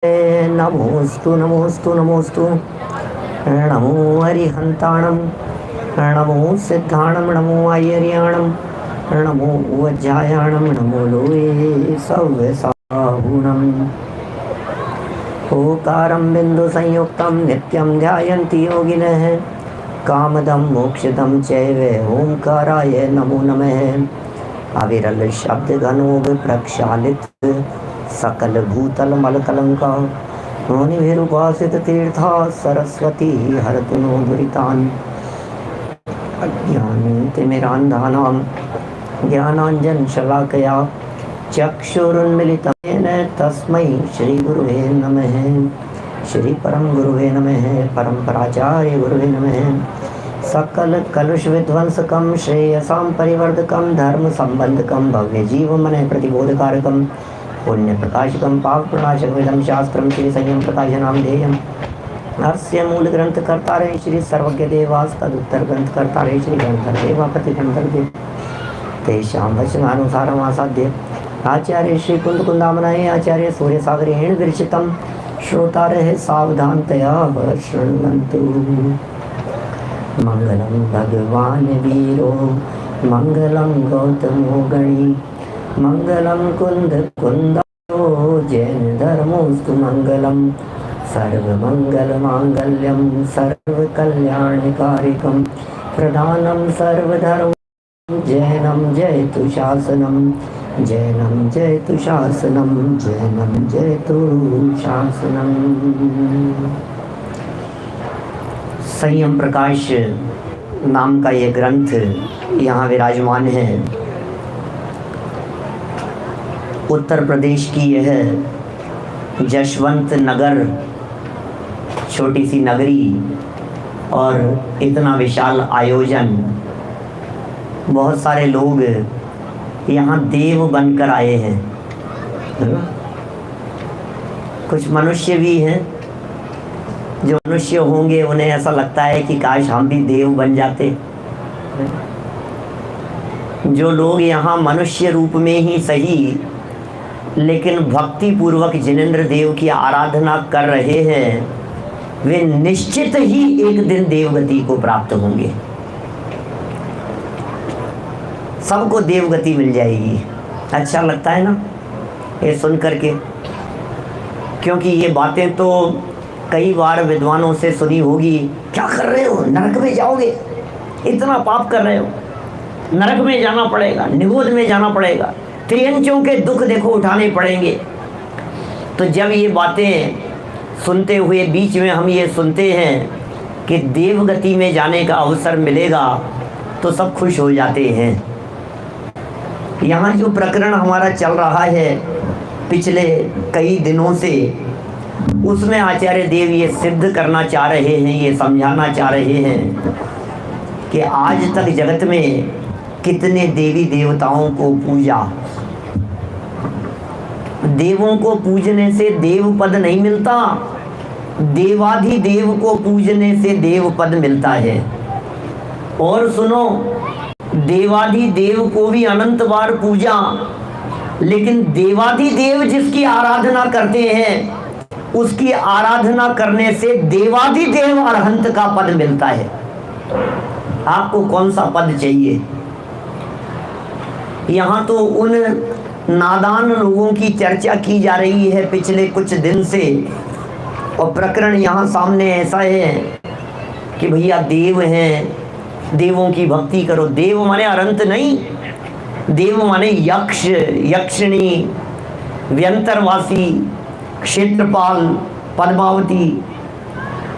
नमोस्तु नमोस्तु नमोस्तु। नमो हरिहंताणं, नमो सिद्धाणं, नमो आयर्याणं, नमो वज्रायाणं, नमो लोये सव्यसाहुणम्। ओकारं बिंदु संयुक्तं नित्यं ध्यायन्ति योगिनः, कामदं मोक्षदं चैव ओंकाराय नमो नमः। अविरल शब्द घनों प्रक्षालित सकल भूतल मल कलंका, मुनिभिरुपासित तीर्था सरस्वती हरतु नो दुरितान्। अज्ञानतिमिरान्धानां ज्ञानाञ्जन शलाकया चक्षुरुन्मिलितं येन तस्मै श्री गुरुवे नमः। श्री परम गुरुवे नमः, परम्पराचार्य गुरुवे नमः। सकल कलुष विध्वंसकं श्रेयसां परिवर्धकं धर्म संबंधकं भव्य जीव मन प्रतिबोधकारकं पुण्य प्रकाशकं पाप प्रणाशकमिदं शास्त्रं श्री संयम प्रकाशनाम ध्येयम्। अस्य मूल ग्रंथ कर्तारे श्री सर्वज्ञ देवास तदुत्तर ग्रंथ कर्तारे श्री गणधर देवापति गणधर देव तेषां वचनानुसारम् आसाद्य आचार्य श्री कुंद कुंदामनाय आचार्य सूर्य सागरेण विरचितं श्रोतारः सावधानतया शृण्वन्तु। मंगलम भगवान वीरो मंगलम गौतमो गणी, मंगलम कुंद कुंदो जैन धर्मोस्तु मंगलम। सर्वमंगल मांगल्यम सर्वकल्याणकारिकम प्रधानम सर्वधर्म जैनम जयतु शासनम, जैनम जयतु शासनम, जैनम जयतु शासनम। संयम प्रकाश नाम का ये ग्रंथ यहाँ विराजमान है। उत्तर प्रदेश की यह जशवंत नगर छोटी सी नगरी और इतना विशाल आयोजन, बहुत सारे लोग यहाँ देव बनकर आए हैं। कुछ मनुष्य भी हैं, जो मनुष्य होंगे उन्हें ऐसा लगता है कि काश हम भी देव बन जाते। जो लोग यहाँ मनुष्य रूप में ही सही लेकिन भक्ति पूर्वक जिनेंद्र देव की आराधना कर रहे हैं, वे निश्चित ही एक दिन देवगति को प्राप्त होंगे। सबको देवगति मिल जाएगी। अच्छा लगता है ना ये सुन करके, क्योंकि ये बातें तो कई बार विद्वानों से सुनी होगी। क्या कर रहे हो, नरक में जाओगे, इतना पाप कर रहे हो, नरक में जाना पड़ेगा, निगोद में जाना पड़ेगा, त्रियंचों के दुख देखो उठाने पड़ेंगे। तो जब ये बातें सुनते हुए बीच में हम ये सुनते हैं कि देवगति में जाने का अवसर मिलेगा तो सब खुश हो जाते हैं। यहाँ जो प्रकरण हमारा चल रहा है पिछले कई दिनों से, उसमें आचार्य देव ये सिद्ध करना चाह रहे हैं, ये समझाना चाह रहे हैं कि आज तक जगत में कितने देवी देवताओं को पूजा। देवों को पूजने से देव पद नहीं मिलता, देवाधिदेव को पूजने से देव पद मिलता है। और सुनो, देवाधिदेव को भी अनंत बार पूजा, लेकिन देवाधिदेव जिसकी आराधना करते हैं उसकी आराधना करने से देवाधिदेव अरहंत का पद मिलता है। आपको कौन सा पद चाहिए? यहाँ तो उन नादान लोगों की चर्चा की जा रही है पिछले कुछ दिन से, और प्रकरण यहाँ सामने ऐसा है कि भैया देव हैं, देवों की भक्ति करो। देव माने अनंत नहीं, देव माने यक्ष, यक्षिणी, व्यंतरवासी, क्षेत्रपाल, पद्मावती।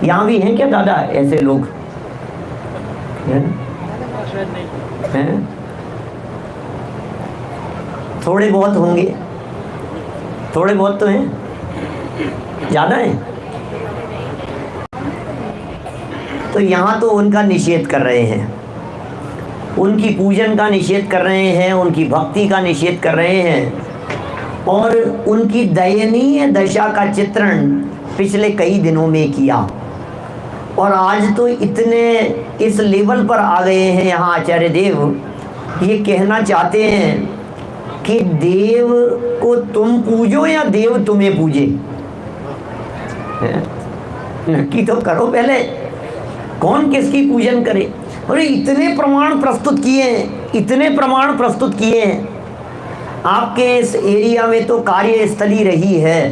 यहाँ भी हैं क्या दादा ऐसे लोग? हैं? थोड़े बहुत होंगे, थोड़े बहुत तो हैं, ज़्यादा हैं। तो यहाँ तो उनका निषेध कर रहे हैं, उनकी पूजन का निषेध कर रहे हैं, उनकी भक्ति का निषेध कर रहे हैं, और उनकी दयनीय दशा का चित्रण पिछले कई दिनों में किया। और आज तो इतने इस लेवल पर आ गए हैं यहाँ आचार्य देव, ये कहना चाहते हैं कि देव को तुम पूजो या देव तुम्हें पूजे। नक्की तो करो पहले, कौन किसकी पूजन करे। अरे इतने प्रमाण प्रस्तुत किए हैं, इतने प्रमाण प्रस्तुत किए हैं। आपके इस एरिया में तो कार्यस्थली रही है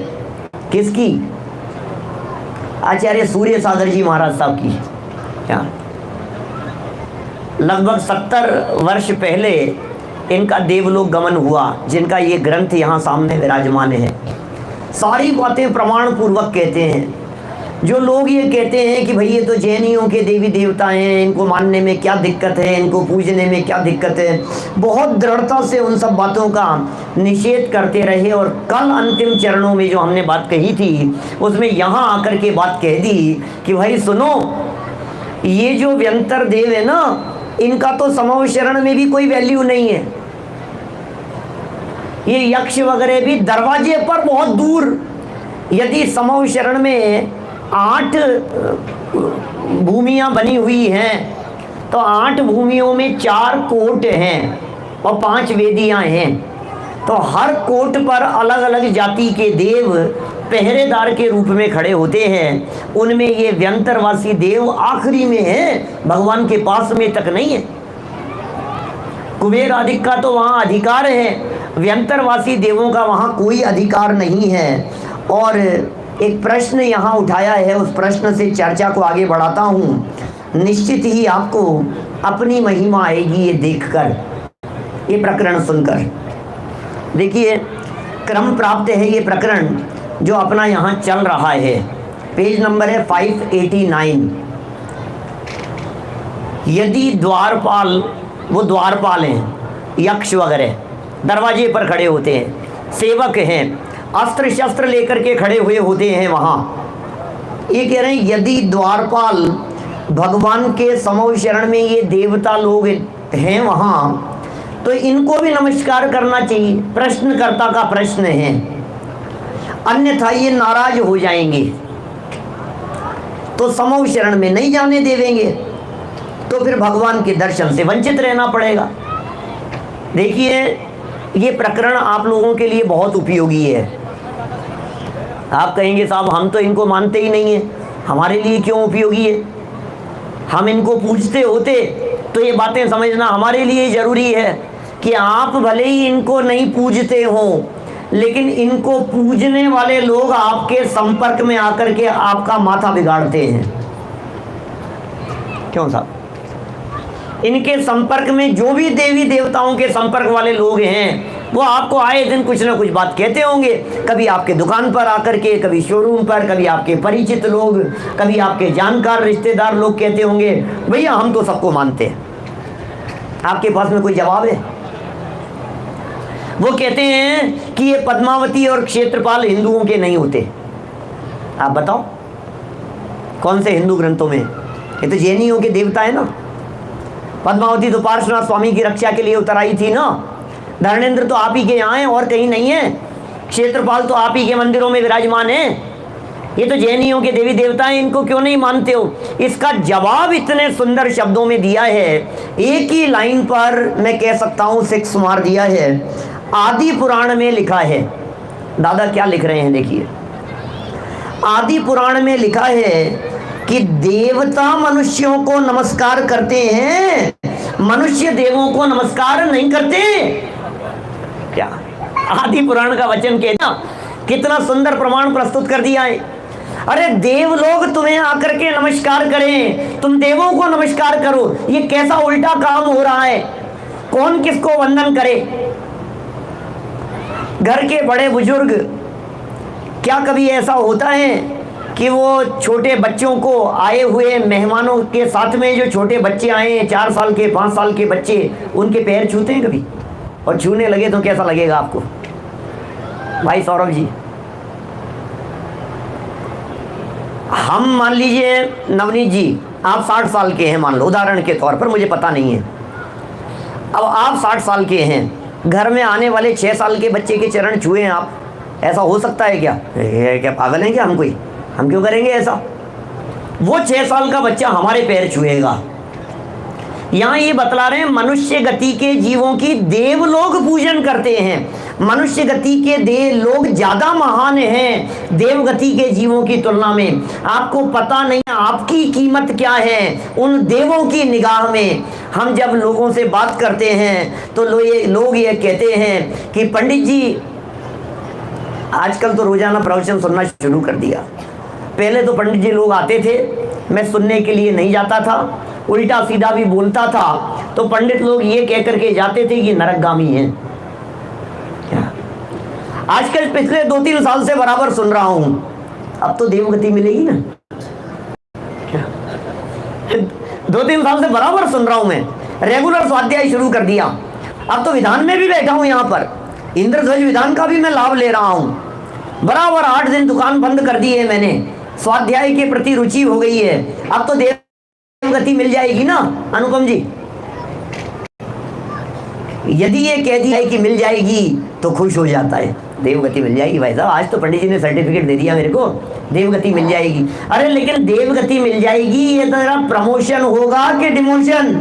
किसकी? आचार्य सूर्य सागर जी महाराज साहब की। क्या लगभग 70 वर्ष पहले इनका देवलोक गमन हुआ, जिनका ये ग्रंथ यहाँ सामने विराजमान है। सारी बातें प्रमाण पूर्वक कहते हैं। जो लोग ये कहते हैं कि भाई ये तो जैनियों के देवी देवता हैं, इनको मानने में क्या दिक्कत है, इनको पूजने में क्या दिक्कत है, बहुत दृढ़ता से उन सब बातों का निषेध करते रहे। और कल अंतिम चरणों में जो हमने बात कही थी, उसमें यहाँ आकर के बात कह दी कि भाई सुनो, ये जो व्यंतर देव है ना, इनका तो समव शरण में भी कोई वैल्यू नहीं है। ये यक्ष वगैरह भी दरवाजे पर बहुत दूर, यदि समव शरण में 8 भूमियां बनी हुई हैं तो 8 भूमियों में 4 कोट हैं और 5 वेदियां हैं। तो हर कोट पर अलग अलग जाति के देव पहरेदार के रूप में खड़े होते हैं। उनमें ये व्यंतरवासी देव आखिरी में है, भगवान के पास में तक नहीं है। कुबेर आदि का तो वहाँ अधिकार है, व्यंतरवासी देवों का वहाँ कोई अधिकार नहीं है। और एक प्रश्न यहाँ उठाया है, उस प्रश्न से चर्चा को आगे बढ़ाता हूँ। निश्चित ही आपको अपनी महिमा आएगी ये देखकर, ये प्रकरण सुनकर। देखिए क्रम प्राप्त है ये प्रकरण जो अपना यहाँ चल रहा है। पेज नंबर है 589। यदि द्वारपाल, वो द्वारपाल हैं, यक्ष वगैरह दरवाजे पर खड़े होते हैं, सेवक हैं, अस्त्र शस्त्र लेकर के खड़े हुए होते हैं वहाँ। ये कह रहे हैं यदि द्वारपाल भगवान के समव शरण में ये देवता लोग हैं वहाँ, तो इनको भी नमस्कार करना चाहिए। प्रश्नकर्ता का प्रश्न है, अन्यथा ये नाराज हो जाएंगे तो समव शरण में नहीं जाने देवेंगे, तो फिर भगवान के दर्शन से वंचित रहना पड़ेगा। देखिए ये प्रकरण आप लोगों के लिए बहुत उपयोगी है। आप कहेंगे साहब हम तो इनको मानते ही नहीं है, हमारे लिए क्यों उपयोगी है? हम इनको पूजते होते तो ये बातें समझना हमारे लिए ज़रूरी है कि आप भले ही इनको नहीं पूजते हो, लेकिन इनको पूजने वाले लोग आपके संपर्क में आकर के आपका माथा बिगाड़ते हैं। क्यों साहब? इनके संपर्क में जो भी देवी देवताओं के संपर्क वाले लोग हैं, वो आपको आए दिन कुछ ना कुछ बात कहते होंगे। कभी आपके दुकान पर आकर के, कभी शोरूम पर, कभी आपके परिचित लोग, कभी आपके जानकार रिश्तेदार लोग कहते होंगे भैया हम तो सबको मानते हैं। आपके पास में कोई जवाब है? वो कहते हैं कि ये पद्मावती और क्षेत्रपाल हिंदुओं के नहीं होते। आप बताओ कौन से हिंदू ग्रंथों में? ये तो जैनियों के देवता है ना। पद्मावती तो पार्श्वनाथ स्वामी की रक्षा के लिए उतर आई थी ना। धर्मेंद्र तो आप ही के यहाँ है और कहीं नहीं है। क्षेत्रपाल तो आप ही के मंदिरों में विराजमान है। ये तो जैनियों के देवी देवता हैं, इनको क्यों नहीं मानते हो? इसका जवाब इतने सुंदर शब्दों में दिया है, एक ही लाइन पर मैं कह सकता हूँ 6 मार दिया है। आदि पुराण में लिखा है, दादा क्या लिख रहे हैं देखिए। आदि पुराण में लिखा है कि देवता मनुष्यों को नमस्कार करते हैं, मनुष्य देवों को नमस्कार नहीं करते। क्या आदि पुराण का वचन कहना, कितना सुंदर प्रमाण प्रस्तुत कर दिया है। अरे देव लोग तुम्हें आकर के नमस्कार करें, तुम देवों को नमस्कार करो, ये कैसा उल्टा काम हो रहा है? कौन किसको वंदन करे? घर के बड़े बुजुर्ग, क्या कभी ऐसा होता है कि वो छोटे बच्चों को, आए हुए मेहमानों के साथ में जो छोटे बच्चे आए हैं, 4 साल के 5 साल के बच्चे, उनके पैर छूते हैं कभी? और छूने लगे तो कैसा लगेगा आपको? भाई सौरभ जी, हम मान लीजिए नवनीत जी आप 60 साल के हैं, मान लो उदाहरण के तौर पर, मुझे पता नहीं है। अब आप 60 साल के हैं, घर में आने वाले 6 साल के बच्चे के चरण छुए हैं आप, ऐसा हो सकता है क्या? क्या पागल हैं क्या हम कोई? हम क्यों करेंगे ऐसा? वो 6 साल का बच्चा हमारे पैर छुएगा। यहाँ ये बतला रहे हैं मनुष्य गति के जीवों की देव लोग पूजन करते हैं, मनुष्य गति के लोग ज्यादा महान हैं देव गति के जीवों की तुलना में। आपको पता नहीं आपकी कीमत क्या है उन देवों की निगाह में। हम जब लोगों से बात करते हैं तो लोग ये कहते हैं कि पंडित जी, आजकल तो रोजाना प्रवचन सुनना शुरू कर दिया। पहले तो पंडित जी लोग आते थे, मैं सुनने के लिए नहीं जाता था, उल्टा सीधा भी बोलता था, तो पंडित लोग ये कह करके जाते थे कि नरकगामी हैं। आजकल पिछले 2-3 साल से बराबर सुन रहा हूं, अब तो देवगति मिलेगी ना। 2-3 साल से बराबर सुन रहा हूं मैं, रेगुलर स्वाध्याय शुरू कर दिया। अब तो विधान में भी बैठा हूं, यहां पर इंद्रध्वज विधान का भी मैं लाभ ले रहा हूं। बराबर 8 दिन दुकान बंद कर दी है मैंने, स्वाध्याय के प्रति रुचि हो गई है। अब तो देवगति मिल जाएगी ना अनुपम जी। यदि ये कह दिया है कि मिल जाएगी तो खुश हो जाता है, देवगति मिल जाएगी। भाई साहब, आज तो पंडित जी ने सर्टिफिकेट दे दिया मेरे को, देवगति मिल जाएगी। अरे लेकिन देवगति मिल जाएगी, ये तेरा प्रमोशन होगा कि डिमोशन?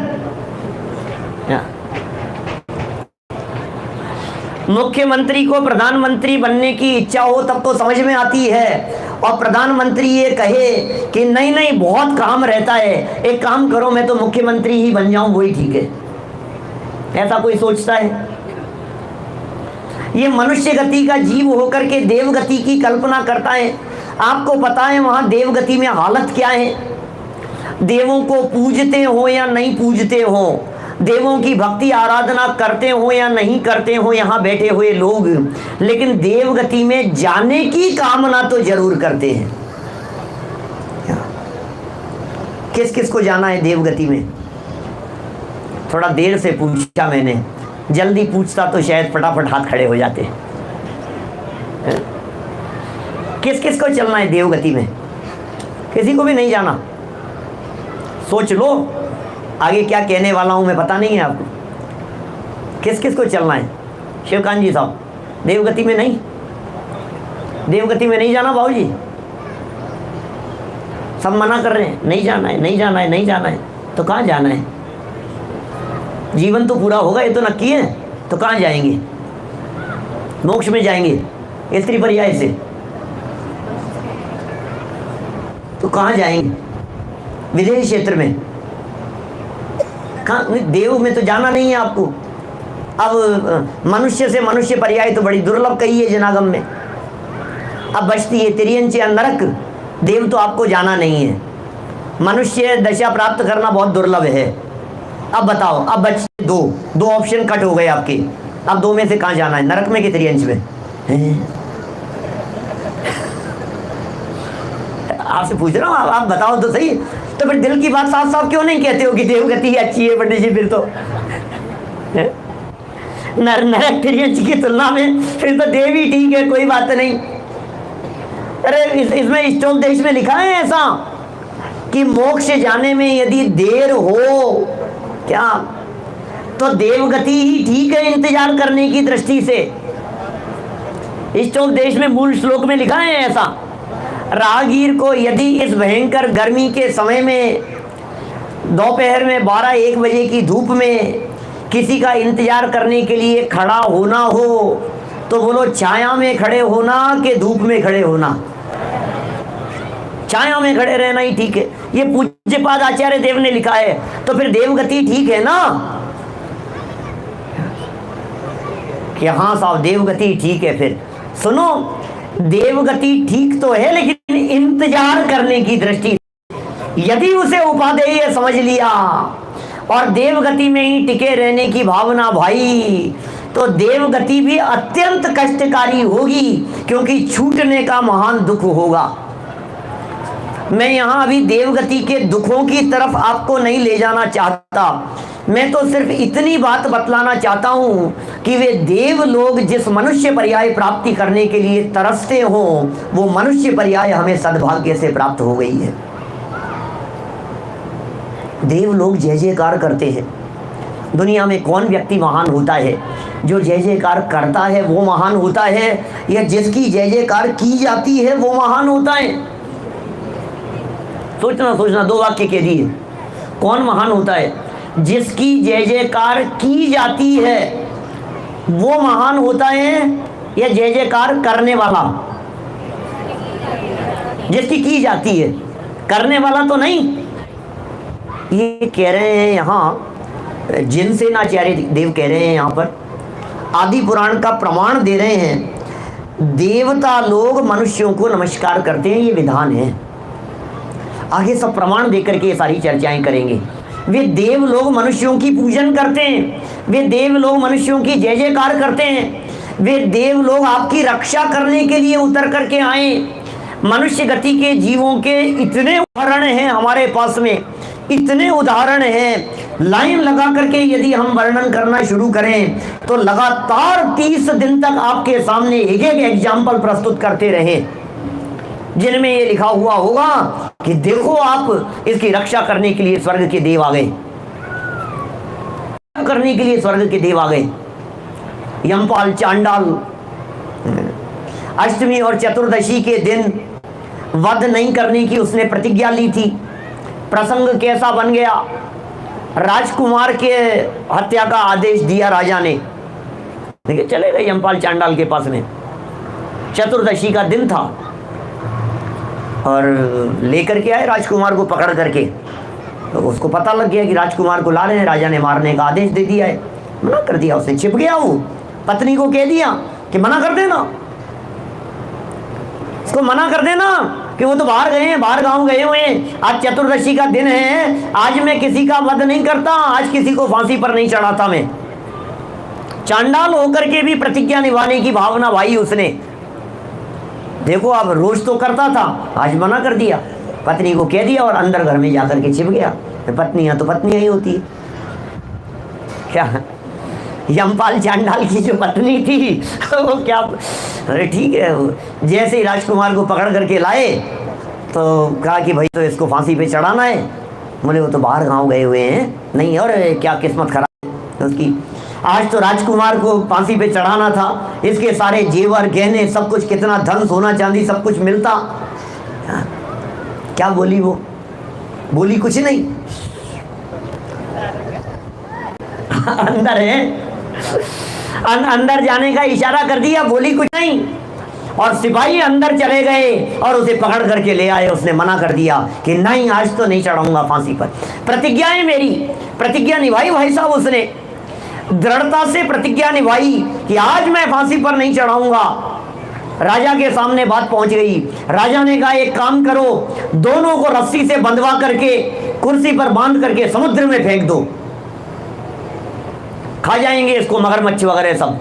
मुख्यमंत्री को प्रधानमंत्री बनने की इच्छा हो तब तो समझ में आती है, और प्रधानमंत्री ये कहे कि नहीं नहीं बहुत काम रहता है, एक काम करो मैं तो मुख्यमंत्री ही बन जाऊं, वही ठीक है। ऐसा कोई सोचता है? ये मनुष्य गति का जीव होकर के देवगति की कल्पना करता है। आपको पता है वहां देवगति में हालत क्या है? देवों को पूजते हो या नहीं पूजते हो, देवों की भक्ति आराधना करते हो या नहीं करते हो यहाँ बैठे हुए लोग, लेकिन देवगति में जाने की कामना तो जरूर करते हैं। किस किस को जाना है देवगति में? थोड़ा देर से पूछा मैंने, जल्दी पूछता तो शायद फटाफट हाथ खड़े हो जाते। किस किस को चलना है देवगति में? किसी को भी नहीं जाना? सोच लो, आगे क्या कहने वाला हूं मैं पता नहीं है आपको। किस किस को चलना है? शिवकांत जी साहब, देवगति में नहीं, देवगति में नहीं जाना बाबू जी। सब मना कर रहे हैं, नहीं जाना है, नहीं जाना है, नहीं जाना है। तो कहाँ जाना है? जीवन तो पूरा होगा, ये तो नक्की है। तो कहाँ जाएंगे? मोक्ष में जाएंगे स्त्री पर्याय से। तो कहाँ जाएंगे? विदेश क्षेत्र में? कहाँ? देव में तो जाना नहीं है आपको। अब मनुष्य से मनुष्य पर्याय तो बड़ी दुर्लभ कही है जनागम में। अब बचती है तिर्यंच या नरक। देव तो आपको जाना नहीं है, मनुष्य दशा प्राप्त करना बहुत दुर्लभ है। अब बताओ, अब बच दो ऑप्शन कट हो गए आपके। अब 2 में से कहाँ जाना है? नरक में कि तिर्यंच में? आपसे पूछ रहा हूँ, आप बताओ तो सही। तो फिर दिल की बात साफ साफ क्यों नहीं कहते हो कि देवगति अच्छी है पंडित जी? फिर तो नरक तिर्यंच की तुलना में फिर तो देव ही ठीक है, कोई बात नहीं। अरे इसमें इष्टोपदेश में लिखा है ऐसा कि मोक्ष जाने में यदि देर हो क्या तो देवगति ही ठीक है इंतजार करने की दृष्टि से। इष्टोपदेश में मूल श्लोक में लिखा है ऐसा। राहगीर को यदि इस भयंकर गर्मी के समय में दोपहर में 12-1 बजे की धूप में किसी का इंतजार करने के लिए खड़ा होना हो तो बोलो छाया में खड़े होना कि धूप में खड़े होना? छाया में खड़े रहना ही ठीक है। ये पूज्यपाद आचार्य देव ने लिखा है, तो फिर देवगति ठीक है ना? कि हाँ साहब देवगति ठीक है। फिर सुनो, देवगति ठीक तो है, लेकिन इंतजार करने की दृष्टि यदि उसे उपादेय समझ लिया और देवगति में ही टिके रहने की भावना भाई, तो देवगति भी अत्यंत कष्टकारी होगी, क्योंकि छूटने का महान दुख होगा। मैं यहाँ अभी देवगति के दुखों की तरफ आपको नहीं ले जाना चाहता, मैं तो सिर्फ इतनी बात बतलाना चाहता हूँ कि वे देव लोग जिस मनुष्य पर्याय प्राप्ति करने के लिए तरसते हों, वो मनुष्य पर्याय हमें सद्भाग्य से प्राप्त हो गई है। देव लोग जय जयकार करते हैं। दुनिया में कौन व्यक्ति महान होता है? जो जय जयकार करता है वो महान होता है, या जिसकी जय जयकार की जाती है वो महान होता है? सोचना 2 वाक्य कह दिए। कौन महान होता है? जिसकी जय जयकार की जाती है वो महान होता है या जय जयकार करने वाला, जिसकी की जाती है, करने वाला तो नहीं। ये कह रहे हैं यहाँ, जिनसेन आचार्य देव कह रहे हैं यहाँ पर, आदि पुराण का प्रमाण दे रहे हैं, देवता लोग मनुष्यों को नमस्कार करते हैं, ये विधान है। आगे सब प्रमाण देकर के ये सारी चर्चाएं करेंगे। वे देव लोग मनुष्यों की पूजन करते हैं, वे देव लोग मनुष्यों की जय जयकार करते हैं, वे देव लोग आपकी रक्षा करने के लिए उतर करके आए। मनुष्य गति के जीवों के इतने उदाहरण हैं हमारे पास में, इतने उदाहरण हैं, लाइन लगा करके यदि हम वर्णन करना शुरू करें तो लगातार 30 दिन तक आपके सामने एक एक एग्जाम्पल प्रस्तुत करते रहे, जिनमें ये लिखा हुआ होगा कि देखो आप इसकी रक्षा करने के लिए स्वर्ग के देव आ गए, करने के लिए स्वर्ग के देव आ गए। यमपाल चांडाल अष्टमी और चतुर्दशी के दिन वध नहीं करने की उसने प्रतिज्ञा ली थी। प्रसंग कैसा बन गया, राजकुमार के हत्या का आदेश दिया राजा ने। देखिए चले गए यमपाल चांडाल के पास में, चतुर्दशी का दिन था और लेकर के आए राजकुमार को पकड़ करके। तो उसको पता लग गया कि राजकुमार को ला रहे हैं, राजा ने मारने का आदेश दे दिया है। मना कर दिया उसने, छिप गया। वो पत्नी को कह दिया कि मना कर देना, उसको मना कर देना कि वो तो बाहर गए हैं, बाहर गांव गए हुए हैं, आज चतुर्दशी का दिन है, आज मैं किसी का वध नहीं करता, आज किसी को फांसी पर नहीं चढ़ाता मैं। चांडाल होकर के भी प्रतिज्ञा निभाने की भावना भाई उसने। देखो अब रोज तो करता था, आज मना कर दिया, पत्नी को कह दिया और अंदर घर में जाकर के छिप गया। पत्नियां तो पत्नियां ही होती है क्या। यमपाल चांडाल की जो पत्नी थी वो क्या, अरे ठीक है, जैसे ही राजकुमार को पकड़ करके लाए तो कहा कि भाई तो इसको फांसी पे चढ़ाना है। बोले वो तो बाहर गांव गए हुए हैं। नहीं, और क्या किस्मत खराब है उसकी, आज तो राजकुमार को फांसी पे चढ़ाना था, इसके सारे जेवर गहने सब कुछ, कितना धन सोना चांदी सब कुछ मिलता। क्या बोली वो, बोली कुछ नहीं। अंदर है, अंदर जाने का इशारा कर दिया, बोली कुछ नहीं। और सिपाही अंदर चले गए और उसे पकड़ करके ले आए। उसने मना कर दिया कि नहीं, आज तो नहीं चढ़ाऊंगा फांसी पर। प्रतिज्ञा है मेरी, प्रतिज्ञा निभाई भाई साहब उसने, दृढ़ता से प्रतिज्ञा निभाई कि आज मैं फांसी पर नहीं चढ़ाऊंगा। राजा के सामने बात पहुंच गई। राजा ने कहा एक काम करो, दोनों को रस्सी से बंधवा करके कुर्सी पर बांध करके समुद्र में फेंक दो, खा जाएंगे इसको मगरमच्छ वगैरह सब,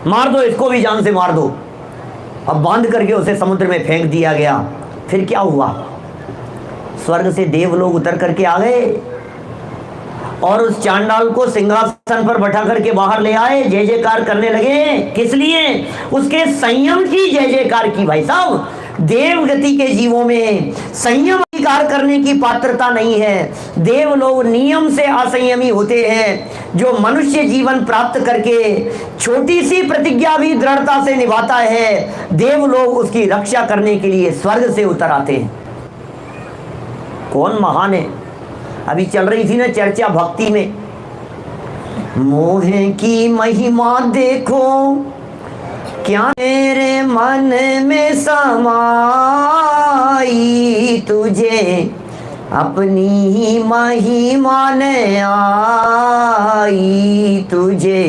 मार दो इसको भी, जान से मार दो। अब बांध करके उसे समुद्र में फेंक दिया गया। फिर क्या हुआ, स्वर्ग से देव लोग उतर करके आ गए और उस चांडाल को सिंहासन पर बैठा करके बाहर ले आए, जय जयकार करने लगे। किस लिए, उसके संयम की जय जयकार की। भाई साहब, देव गति के जीवों में संयम अधिकार करने की पात्रता नहीं है। देव लोग नियम से असंयमी होते हैं। जो मनुष्य जीवन प्राप्त करके छोटी सी प्रतिज्ञा भी दृढ़ता से निभाता है, देव लोग उसकी रक्षा करने के लिए स्वर्ग से उतर आते हैं। कौन महान है। अभी चल रही थी ना चर्चा भक्ति में, मोह की महिमा देखो क्या मेरे मन में समाई, तुझे अपनी ही महिमा ने आई, तुझे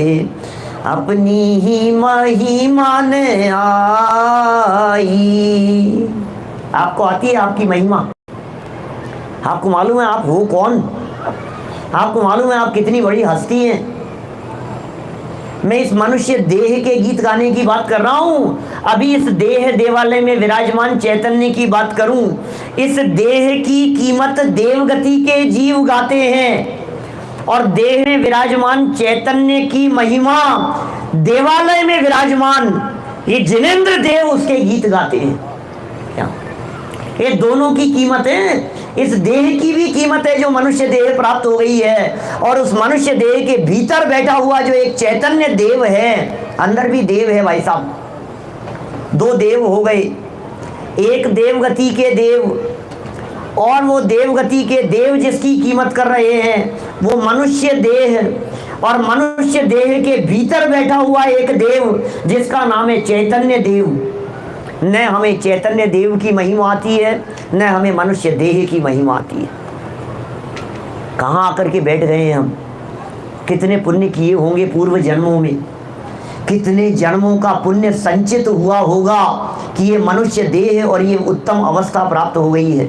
अपनी ही महिमा ने आई। आपको आती है आपकी महिमा? आपको मालूम है आप हो कौन? आपको मालूम है आप कितनी बड़ी हस्ती हैं? मैं इस मनुष्य देह के गीत गाने की बात कर रहा हूं। अभी इस देह देवालय में विराजमान चैतन्य की बात करूं। इस देह की कीमत देवगति के जीव गाते हैं और देह में विराजमान चैतन्य की महिमा देवालय में विराजमान ये जिनेंद्र देव उसके गीत गाते हैं। क्या ये दोनों की कीमत है? इस देह की भी कीमत है जो मनुष्य देह प्राप्त हो गई है, और उस मनुष्य देह के भीतर बैठा हुआ जो एक चैतन्य देव है, अंदर भी देव है भाई साहब। दो देव हो गए, एक देवगति के देव और वो देवगति के देव जिसकी कीमत कर रहे हैं वो मनुष्य देह और मनुष्य देह के भीतर बैठा हुआ एक देव जिसका नाम है चैतन्य देव। न हमें चैतन्य देव की महिमा आती है, न हमें मनुष्य देह की महिमा आती है। कहाँ आकर के बैठ गए हैं हम? कितने पुण्य किए होंगे पूर्व जन्मों में, कितने जन्मों का पुण्य संचित हुआ होगा कि ये मनुष्य देह और ये उत्तम अवस्था प्राप्त हो गई है।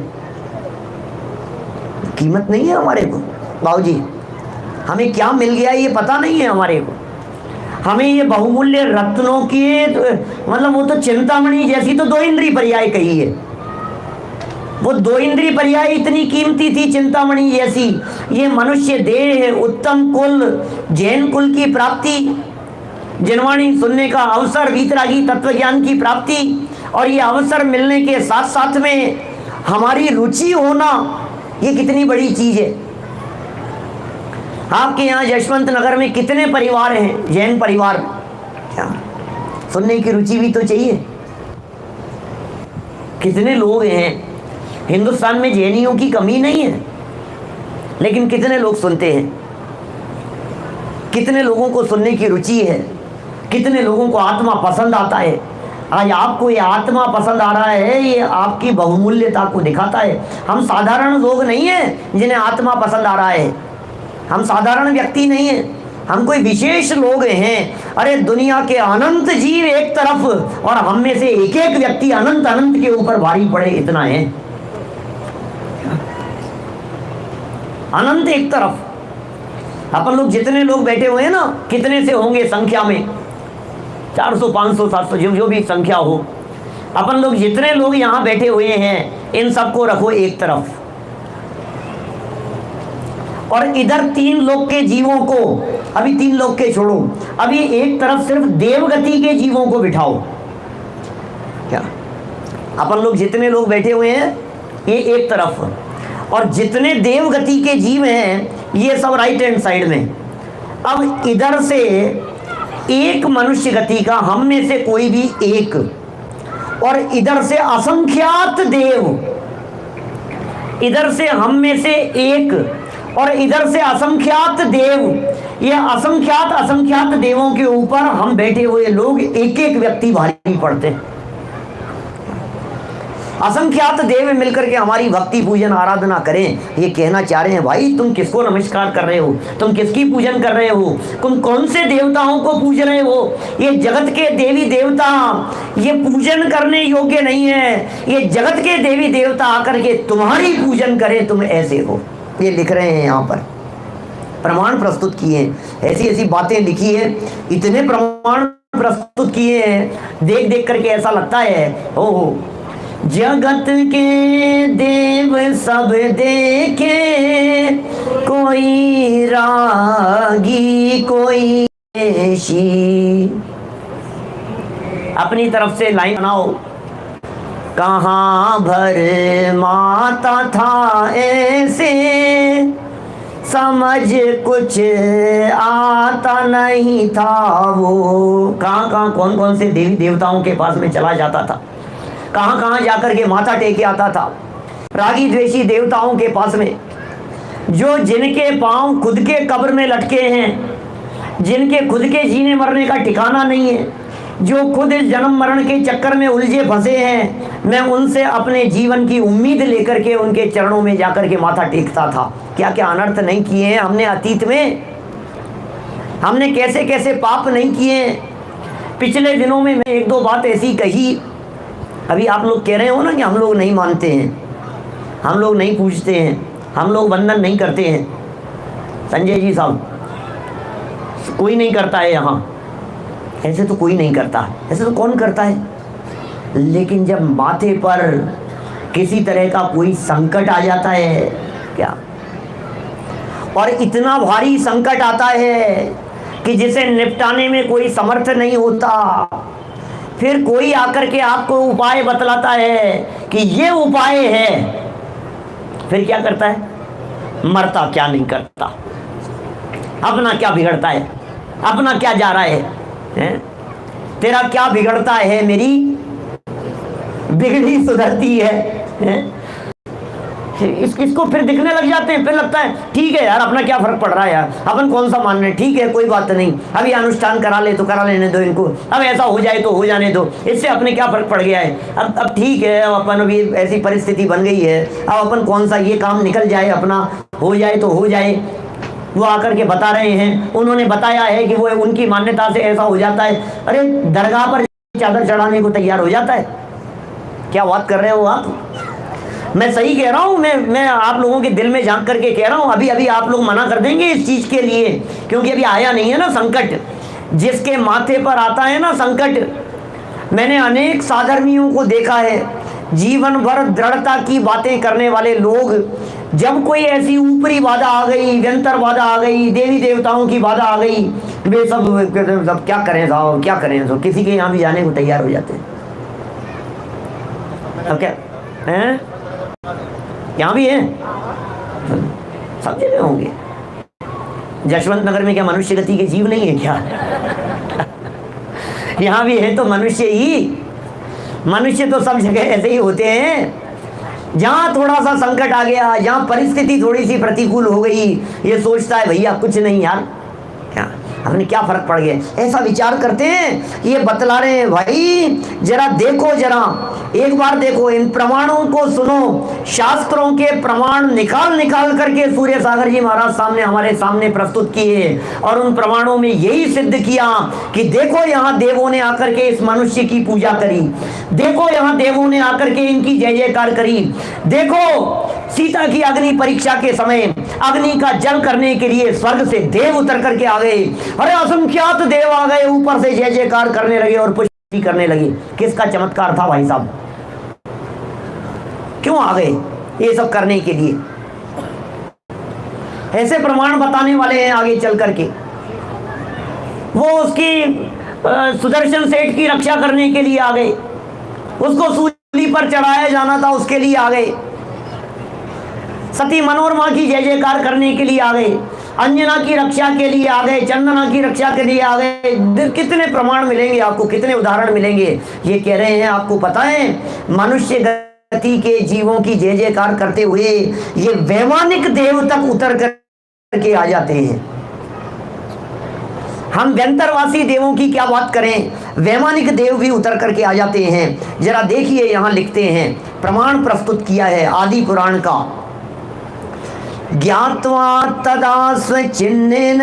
कीमत नहीं है हमारे को बाबूजी, हमें क्या मिल गया ये पता नहीं है हमारे को। हमें ये बहुमूल्य रत्नों की मतलब वो तो चिंतामणि जैसी तो 2 इंद्रिय पर्याय कही है, वो 2 इंद्रिय पर्याय इतनी कीमती थी चिंतामणि जैसी। ये मनुष्य देह, उत्तम कुल, जैन कुल की प्राप्ति, जिनवाणी सुनने का अवसर, वीतरागी तत्व ज्ञान की प्राप्ति, और ये अवसर मिलने के साथ साथ में हमारी रुचि होना, ये कितनी बड़ी चीज है। आपके यहाँ यशवंत नगर में कितने परिवार हैं जैन परिवार? क्या सुनने की रुचि भी तो चाहिए। कितने लोग हैं हिंदुस्तान में, जैनियों की कमी नहीं है, लेकिन कितने लोग सुनते हैं? कितने लोगों को सुनने की रुचि है? कितने लोगों को आत्मा पसंद आता है? आज आपको ये आत्मा पसंद आ रहा है, ये आपकी बहुमूल्यता को दिखाता है। हम साधारण लोग नहीं हैं जिन्हें आत्मा पसंद आ रहा है, हम साधारण व्यक्ति नहीं हैं, हम कोई विशेष लोग हैं। अरे दुनिया के अनंत जीव एक तरफ और हम में से एक एक व्यक्ति अनंत अनंत के ऊपर भारी पड़े, इतना है। अनंत एक तरफ, अपन लोग जितने लोग बैठे हुए हैं ना, कितने से होंगे संख्या में, 400 500 700 जो भी संख्या हो, अपन लोग जितने लोग यहाँ बैठे हुए हैं इन सबको रखो एक तरफ, और इधर 3 लोक के जीवों को, अभी 3 लोक के छोड़ो, अभी एक तरफ सिर्फ देवगति के जीवों को बिठाओ। क्या अपन लोग जितने लोग बैठे हुए हैं ये एक तरफ, और जितने देवगति के जीव हैं ये सब राइट हैंड साइड में। अब इधर से एक मनुष्य गति का, हम में से कोई भी एक, और इधर से असंख्यात देव, इधर से हम में से एक और इधर से असंख्यात देव, ये असंख्यात असंख्यात देवों के ऊपर हम बैठे हुए लोग एक एक व्यक्ति भारी पड़ते हैं। असंख्यात देव मिलकर के हमारी भक्ति पूजन आराधना करें। ये कहना चाह रहे हैं भाई तुम किसको नमस्कार कर रहे हो, तुम किसकी पूजन कर रहे हो, तुम कौन से देवताओं को पूज रहे हो? ये जगत के देवी देवता ये पूजन करने योग्य नहीं है। ये जगत के देवी देवता आकर के तुम्हारी पूजन करें, तुम ऐसे हो। ये लिख रहे हैं यहाँ पर, प्रमाण प्रस्तुत किए हैं, ऐसी ऐसी बातें लिखी है, इतने प्रमाण प्रस्तुत किए हैं, देख देख करके ऐसा लगता है ओहो, जगत के देव सब देखे, कोई रागी कोई ऐशी। अपनी तरफ से लाइन बनाओ, कहाँ भर माता था ऐसे, समझ कुछ आता नहीं था वो। कहाँ कहाँ कौन कौन से देवी देवताओं के पास में चला जाता था, कहाँ कहाँ जाकर के माथा टेके आता था, रागी द्वेषी देवताओं के पास में, जो जिनके पांव खुद के कब्र में लटके हैं, जिनके खुद के जीने मरने का ठिकाना नहीं है, जो खुद इस जन्म मरण के चक्कर में उलझे फंसे हैं, मैं उनसे अपने जीवन की उम्मीद लेकर के उनके चरणों में जाकर के माथा टेकता था। क्या क्या अनर्थ नहीं किए हैं हमने अतीत में, हमने कैसे कैसे पाप नहीं किए। पिछले दिनों में मैं 1-2 बात ऐसी कही, अभी आप लोग कह रहे हो ना कि हम लोग नहीं मानते हैं, हम लोग नहीं पूछते हैं, हम लोग वंदन नहीं करते हैं। संजय जी साहब, कोई नहीं करता है यहाँ, ऐसे तो कोई नहीं करता, ऐसे तो कौन करता है। लेकिन जब माथे पर किसी तरह का कोई संकट आ जाता है, क्या, और इतना भारी संकट आता है कि जिसे निपटाने में कोई समर्थ नहीं होता, फिर कोई आकर के आपको उपाय बतलाता है कि ये उपाय है, फिर क्या करता है? मरता क्या नहीं करता, अपना क्या बिगड़ता है, अपना क्या जा रहा है, हैं? तेरा क्या बिगड़ता है, मेरी बिगड़ी सुधरती है, हैं? इसको फिर दिखने लग जाते हैं, फिर लगता है ठीक है यार, अपना क्या फर्क पड़ रहा है यार, अपन कौन सा मान रहे हैं, ठीक है कोई बात नहीं, अभी अनुष्ठान करा ले तो करा लेने दो इनको, अब ऐसा हो जाए तो हो जाने दो, इससे अपने क्या फर्क पड़ गया है, अब ठीक है, अब अपन अभी ऐसी परिस्थिति बन गई है, अब अपन कौन सा ये काम निकल जाए, अपना हो जाए तो हो जाए। वो आकर के बता रहे हैं, उन्होंने बताया है कि वो उनकी मान्यता से ऐसा हो जाता है। अरे दरगाह पर चादर चढ़ाने को तैयार हो जाता है, क्या बात कर रहे हो आप? मैं सही कह रहा हूँ, मैं आप लोगों के दिल में झांक करके कह रहा हूँ, अभी अभी आप लोग मना कर देंगे इस चीज के लिए, क्योंकि अभी आया नहीं है ना संकट। जिसके माथे पर आता है ना संकट, मैंने अनेक साधर्मियों को देखा है, जीवन भर दृढ़ता की बातें करने वाले लोग, जब कोई ऐसी ऊपरी बाधा आ गई, व्यंतर बाधा आ गई, देवी देवताओं की बाधा आ गई, वे सब क्या करें साहब, क्या करें, तो किसी के यहाँ भी जाने को तैयार हो जाते हैं। अब क्या हैं, यहाँ भी है, सब जगह होंगे। जशवंत नगर में क्या मनुष्य गति के जीव नहीं है क्या? यहाँ भी है तो मनुष्य ही, मनुष्य तो सब जगह ऐसे ही होते हैं। जहाँ थोड़ा सा संकट आ गया, जहाँ परिस्थिति थोड़ी सी प्रतिकूल हो गई, ये सोचता है भैया कुछ नहीं यार, क्या अपने क्या फर्क पड़ गया, ऐसा विचार करते हैं। ये बतला रहे हैं भाई जरा देखो, जरा एक बार देखो, इन प्रमाणों को सुनो, शास्त्रों के प्रमाण निकाल निकाल करके सूर्य सागर जी महाराज सामने हमारे सामने प्रस्तुत किए, और उन प्रमाणों में यही सिद्ध किया कि देखो यहाँ देवों ने आकर के इस मनुष्य की पूजा करी, देखो यहाँ देवों ने आकर के इनकी जय जयकार करी, देखो सीता की अग्नि परीक्षा के समय अग्नि का जल करने के लिए स्वर्ग से देव उतर करके आ गए, अरे असंख्यात देव आ गए, ऊपर से जय जयकार करने लगे और पुष्टि करने लगे। किसका चमत्कार था भाई साहब, क्यों आ गए ये सब करने के लिए? ऐसे प्रमाण बताने वाले हैं आगे चल करके। वो उसकी सुदर्शन सेठ की रक्षा करने के लिए आ गए, उसको सूली पर चढ़ाया जाना था उसके लिए आ गए, सती मनोरमा की जय जयकार करने के लिए आ गए, अंजना की रक्षा के लिए आ गए, चंदना की रक्षा के लिए आ गए। कितने प्रमाण मिलेंगे आपको, कितने उदाहरण मिलेंगे। ये कह रहे हैं आपको पता है, मनुष्य गति के जीवों की जय जयकार करते हुए ये वैमानिक देव तक उतर करके आ जाते हैं। हम व्यंतरवासी देवों की क्या बात करें, वैमानिक देव भी उतर करके आ जाते हैं। जरा देखिए यहाँ लिखते हैं, प्रमाण प्रस्तुत किया है आदि पुराण का। ज्ञात्वा तदा स्वचिन्नेन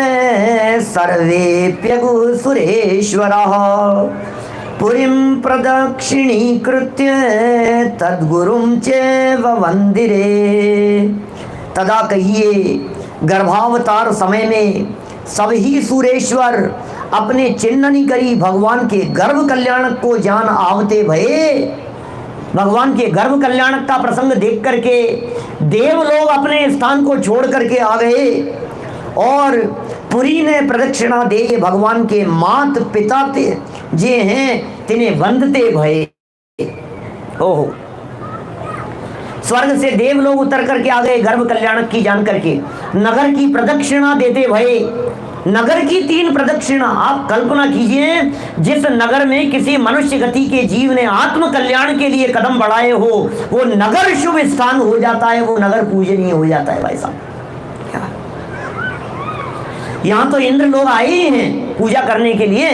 सर्वेप्यगु सुरेश्वरः पुरीं प्रदक्षिणीकृत्य तद्गुरुं चैव वन्दिरे। तदा कहिए, गर्भावतार समय में सभी सुरेश्वर अपने चिन्हनी करी भगवान के गर्भ कल्याण को जान आवते भये। भगवान के गर्भ कल्याणक का प्रसंग देख करके देव लोग अपने स्थान को छोड़ करके आ गए, और पुरी ने प्रदक्षिणा दे भगवान के मात पिता जे हैं तिन्हें वंदते भये। ओहो, स्वर्ग से देव लोग उतर करके आ गए गर्भ कल्याणक की जान करके, नगर की प्रदक्षिणा देते भये। नगर की 3 प्रदक्षिणा, आप कल्पना कीजिए, जिस नगर में किसी मनुष्य गति के जीव ने आत्म कल्याण के लिए कदम बढ़ाए हो, वो नगर शुभ स्थान हो जाता है, वो नगर पूजनीय हो जाता है भाई साहब। यहाँ तो इंद्र लोग आए ही हैं पूजा करने के लिए,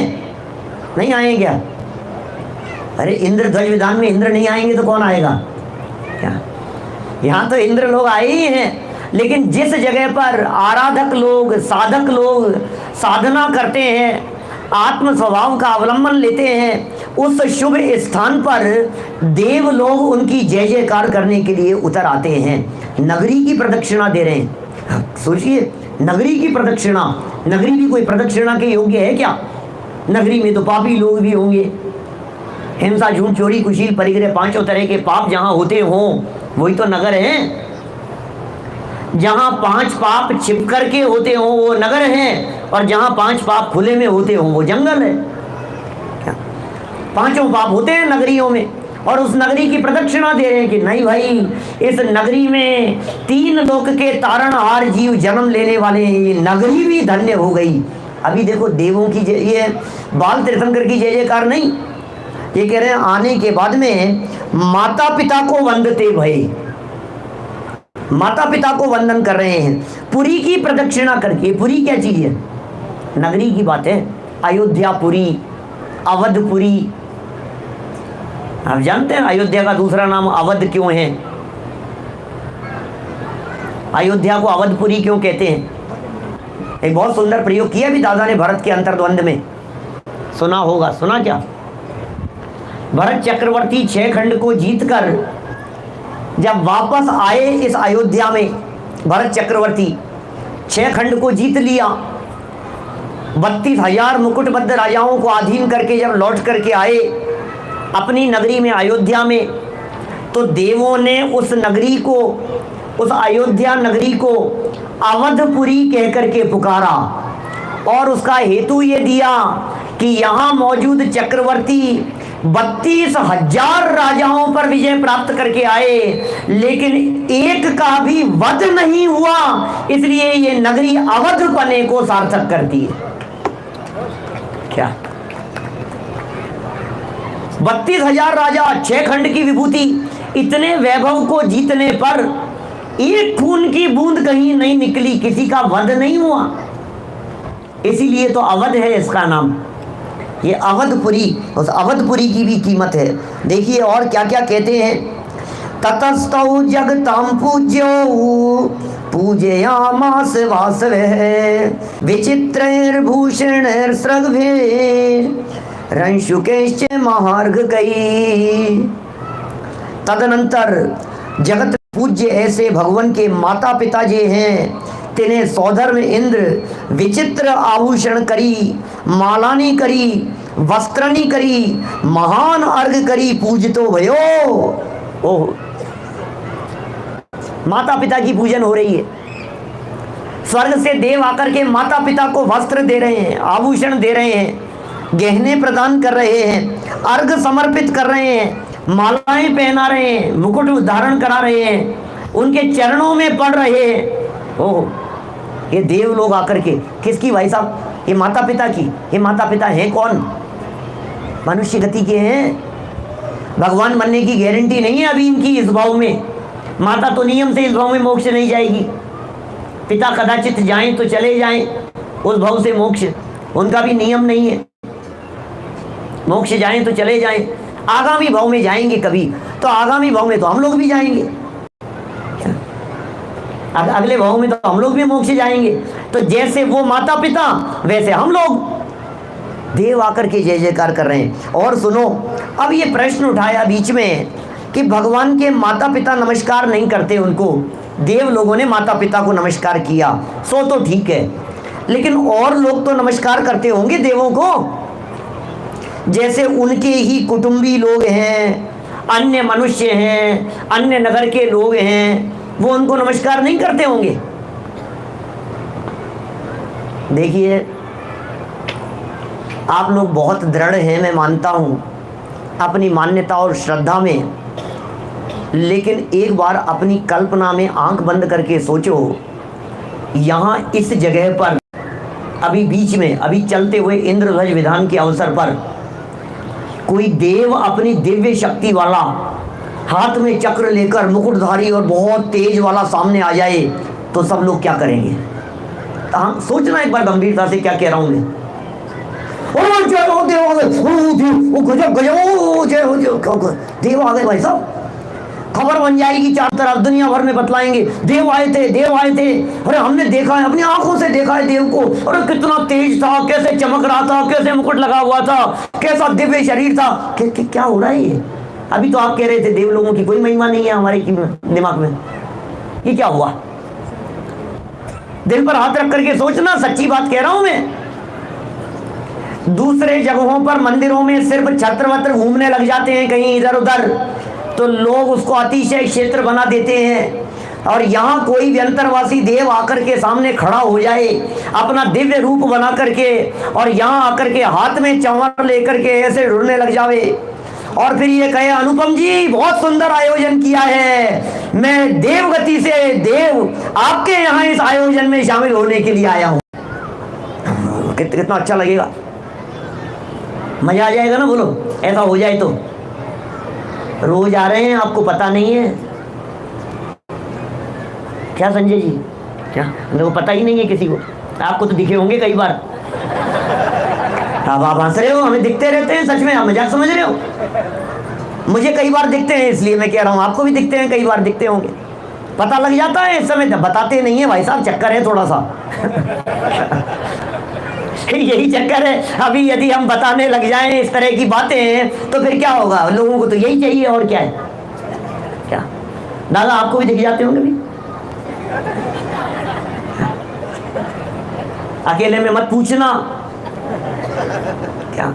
नहीं आए क्या? अरे इंद्र ध्वज विधान में इंद्र नहीं आएंगे तो कौन आएगा क्या? यहाँ तो इंद्र लोग आए ही हैं, लेकिन जिस जगह पर आराधक लोग, साधक लोग साधना करते हैं, आत्म स्वभाव का अवलंबन लेते हैं, उस शुभ स्थान पर देव लोग उनकी जय जयकार करने के लिए उतर आते हैं। नगरी की प्रदक्षिणा दे रहे हैं। सोचिए, नगरी की प्रदक्षिणा, नगरी भी कोई प्रदक्षिणा के योग्य है क्या? नगरी में तो पापी लोग भी होंगे, हिंसा, झूठ, चोरी, कुशील, परिग्रह, 5 तरह के पाप जहां होते हों, वही तो नगर है। जहां 5 पाप छिप करके होते हों वो नगर है, और जहां 5 पाप खुले में होते हों वो जंगल है। क्या 5 पाप होते हैं नगरियों में, और उस नगरी की प्रदक्षिणा दे रहे हैं कि नहीं भाई, इस नगरी में 3 लोक के तारणहार जीव जन्म लेने वाले हैं, ये नगरी भी धन्य हो गई। अभी देखो देवों की ये बाल तीर्थंकर की जय जयकार नहीं, ये कह रहे हैं आने के बाद में माता पिता को वंदते भये। माता पिता को वंदन कर रहे हैं, पुरी की प्रदक्षिणा करके। पुरी क्या चीज है? नगरी की बात है। अयोध्यापुरी, अवधपुरी। आप जानते हैं अयोध्या का दूसरा नाम अवध क्यों है? अयोध्या को अवधपुरी क्यों कहते हैं? एक बहुत सुंदर प्रयोग किया भी दादा ने भरत के अंतर्द्वंद में, सुना होगा। सुना क्या? भरत चक्रवर्ती 6 खंड को जीतकर जब वापस आए इस अयोध्या में, भरत चक्रवर्ती 6 खंड को जीत लिया, 32,000 मुकुटबद्ध राजाओं को अधीन करके जब लौट करके आए अपनी नगरी में अयोध्या में, तो देवों ने उस नगरी को, उस अयोध्या नगरी को अवधपुरी कह करके पुकारा। और उसका हेतु ये दिया कि यहाँ मौजूद चक्रवर्ती 32,000 राजाओं पर विजय प्राप्त करके आए, लेकिन एक का भी वध नहीं हुआ, इसलिए ये नगरी अवध पने को सार्थक करती है। क्या 32,000 राजा, 6 खंड की विभूति, इतने वैभव को जीतने पर एक खून की बूंद कहीं नहीं निकली, किसी का वध नहीं हुआ, इसीलिए तो अवध है इसका नाम। ये अवधपुरी, उस अवधपुरी की भी कीमत है। देखिए और क्या क्या कहते हैं। ततस्तौ जगताम पूज्यो पूजयामास वासवे विचित्रैर्भूषणैर्सृग्भिः रंशुकैश्च महार्घकैः। तदनंतर जगत पूज्य ऐसे भगवान के माता पिता जे हैं, तिन्हें सौधर्म इंद्र विचित्र आभूषण करी, मालानी करी, वस्त्रनी करी, महान अर्घ करी, पूजतो भयो। ओह, माता पिता की पूजन हो रही है। स्वर्ग से देव आकर के माता पिता को वस्त्र दे रहे हैं, आभूषण दे रहे हैं, गहने प्रदान कर रहे हैं, अर्घ समर्पित कर रहे हैं, मालाएं पहना रहे हैं, मुकुट धारण करा रहे हैं, उनके चरणों में पड़ रहे हैं। ओह, ये देव लोग आकर के, किसकी भाई साहब? ये माता पिता की। ये माता पिता हैं कौन? मनुष्य गति के हैं। भगवान बनने की गारंटी नहीं है अभी इनकी इस भाव में। माता तो नियम से इस भाव में मोक्ष नहीं जाएगी, पिता कदाचित जाएं तो चले जाएं उस भाव से मोक्ष, उनका भी नियम नहीं है। मोक्ष जाएं तो चले जाएं, आगामी भाव में जाएंगे कभी, तो आगामी भाव में तो हम लोग भी जाएंगे, अगले भाव में तो हम लोग भी मोक्ष जाएंगे। तो जैसे वो माता पिता, वैसे हम लोग। देव आकर के जय जयकार कर रहे हैं। और सुनो, अब ये प्रश्न उठाया बीच में कि भगवान के माता पिता नमस्कार नहीं करते उनको, देव लोगों ने माता पिता को नमस्कार किया, सो तो ठीक है, लेकिन और लोग तो नमस्कार करते होंगे देवों को। जैसे उनके ही कुटुंबी लोग हैं, अन्य मनुष्य हैं, अन्य नगर के लोग हैं, वो उनको नमस्कार नहीं करते होंगे। देखिए, आप लोग बहुत दृढ़ हैं, मैं मानता हूं अपनी मान्यता और श्रद्धा में, लेकिन एक बार अपनी कल्पना में आंख बंद करके सोचो, यहाँ इस जगह पर अभी बीच में, अभी चलते हुए इंद्रध्वज विधान के अवसर पर कोई देव अपनी दिव्य शक्ति वाला हाथ में चक्र लेकर, मुकुटधारी और बहुत तेज वाला सामने आ जाए, तो सब लोग क्या करेंगे? हाँ, सोचना एक बार गंभीरता से क्या कह रहा हूं मैं। देव आ गए भाई साहब, खबर बन जाएगी चारों तरफ, दुनिया भर में बतलाएंगे देव आए थे, देव आए थे। अरे हमने देखा है, अपनी आंखों से देखा है देव को, अरे कितना तेज था, कैसे चमक रहा था, कैसे मुकुट लगा हुआ था, कैसा दिव्य शरीर था। क्या हो रहा है ये? अभी तो आप कह रहे थे देव लोगों की कोई महिमा नहीं है हमारे दिमाग में, ये क्या हुआ? दिल पर हाथ रख करके सोचना, सच्ची बात कह रहा हूं मैं। दूसरे जगहों पर मंदिरों में सिर्फ छत्र वत्र घूमने लग जाते हैं कहीं इधर उधर, तो लोग उसको अतिशय क्षेत्र बना देते हैं, और यहाँ कोई भी अंतरवासी देव आकर के सामने खड़ा हो जाए अपना दिव्य रूप बना करके, और यहाँ आकर के हाथ में चंवर लेकर के ऐसे ढूंढने लग जावे, और फिर ये कहे अनुपम जी बहुत सुंदर आयोजन किया है, मैं देवगति से देव आपके यहाँ इस आयोजन में शामिल होने के लिए आया हूँ। कितना अच्छा लगेगा, मजा आ जाएगा ना। बोलो ऐसा हो जाए तो। रोज आ रहे हैं, आपको पता नहीं है, क्या संजय जी, क्या मेरे को पता ही नहीं है किसी को, आपको तो दिखे होंगे कई बार। अब आप हंस रहे हो, हमें दिखते रहते हैं, सच में आप मजाक समझ रहे हो? मुझे कई बार दिखते हैं इसलिए मैं कह रहा हूँ, आपको भी दिखते हैं, कई बार दिखते होंगे, पता लग जाता है इस समय। बताते नहीं है भाई साहब, चक्कर है थोड़ा सा। यही चक्कर है। अभी यदि हम बताने लग जाएं इस तरह की बातें तो फिर क्या होगा, लोगों को तो यही चाहिए और क्या है। क्या दादा आपको भी दिख जाते होंगे भी? अकेले में मत पूछना। क्या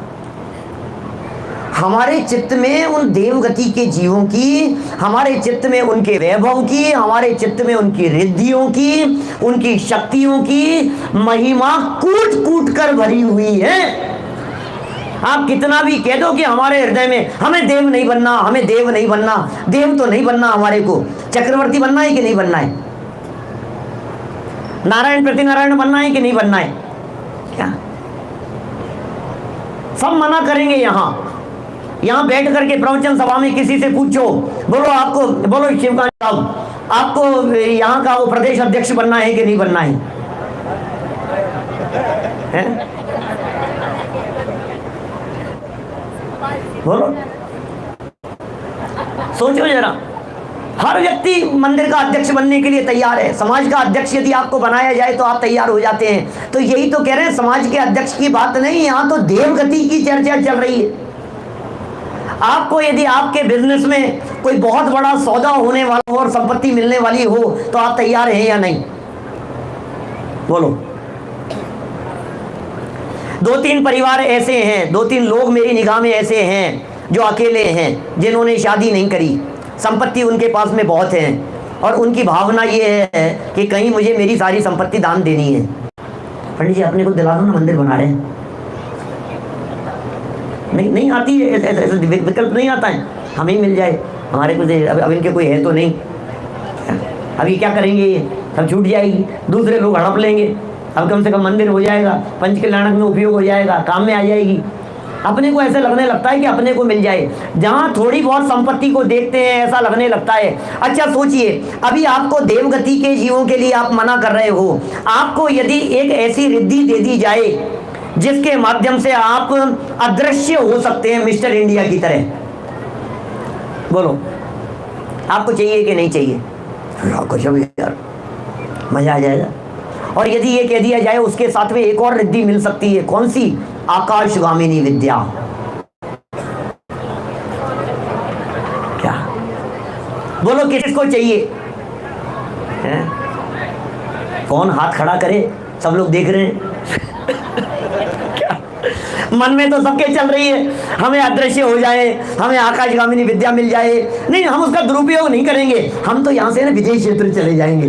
हमारे चित्त में उन देवगति के जीवों की, हमारे चित्त में उनके वैभव की, हमारे चित्त में उनकी रिद्धियों की, उनकी शक्तियों की महिमा कूट कूट कर भरी हुई है। आप कितना भी कह दो कि हमारे हृदय में हमें देव नहीं बनना, हमें देव नहीं बनना, देव तो नहीं बनना, हमारे को चक्रवर्ती बनना है कि नहीं बनना है, नारायण प्रति नारायण बनना है कि नहीं बनना है, क्या सब मना करेंगे। यहाँ बैठ करके प्रवचन सभा में किसी से पूछो, बोलो आपको, बोलो शिवकांत साहब, आपको यहाँ का वो प्रदेश अध्यक्ष बनना है कि नहीं बनना है? बोलो, सोचो जरा। हर व्यक्ति मंदिर का अध्यक्ष बनने के लिए तैयार है। समाज का अध्यक्ष यदि आपको बनाया जाए तो आप तैयार हो जाते हैं। तो यही तो कह रहे हैं, समाज के अध्यक्ष की बात नहीं, यहाँ तो देवगति की चर्चा चल रही है। आपको यदि आपके बिजनेस में कोई बहुत बड़ा सौदा होने वाला हो और संपत्ति मिलने वाली हो तो आप तैयार हैं या नहीं? बोलो। 2-3 परिवार ऐसे हैं, 2-3 लोग मेरी निगाह में ऐसे हैं जो अकेले हैं, जिन्होंने शादी नहीं करी, संपत्ति उनके पास में बहुत है और उनकी भावना ये है कि कहीं मुझे मेरी सारी संपत्ति दान देनी है। पंडित जी अपने को दिला दो ना, मंदिर बना रहे हैं। नहीं आती है, ऐसा विकल्प नहीं आता है, हमें मिल जाए, हमारे कुछ अब इनके कोई है तो नहीं, अभी क्या करेंगे, सब छूट जाएगी, दूसरे लोग हड़प लेंगे, अब कम से कम मंदिर हो जाएगा, पंच कल्याणक में उपयोग हो जाएगा, काम में आ जाएगी। अपने को ऐसे लगने लगता है कि अपने को मिल जाए। जहाँ थोड़ी बहुत संपत्ति को देखते हैं ऐसा लगने लगता है। अच्छा सोचिए, अभी आपको देवगति के जीवों के लिए आप मना कर रहे हो, आपको यदि एक ऐसी रिद्धि दे दी जाए जिसके माध्यम से आप अदृश्य हो सकते हैं मिस्टर इंडिया की तरह, बोलो आपको चाहिए कि नहीं चाहिए? आपको चाहिए यार, मजा आ जाएगा। और यदि ये कह दिया जाए उसके साथ में एक और रिद्धि मिल सकती है, कौन सी? आकाशगामिनी विद्या। क्या बोलो किसको चाहिए? है? कौन हाथ खड़ा करे? सब लोग देख रहे हैं। मन में तो सबके चल रही है, हमें अदृश्य हो जाए, हमें आकाशगामिनी विद्या मिल जाए। नहीं, हम उसका दुरुपयोग नहीं करेंगे, हम तो यहाँ से ना विदेश क्षेत्र चले जाएंगे।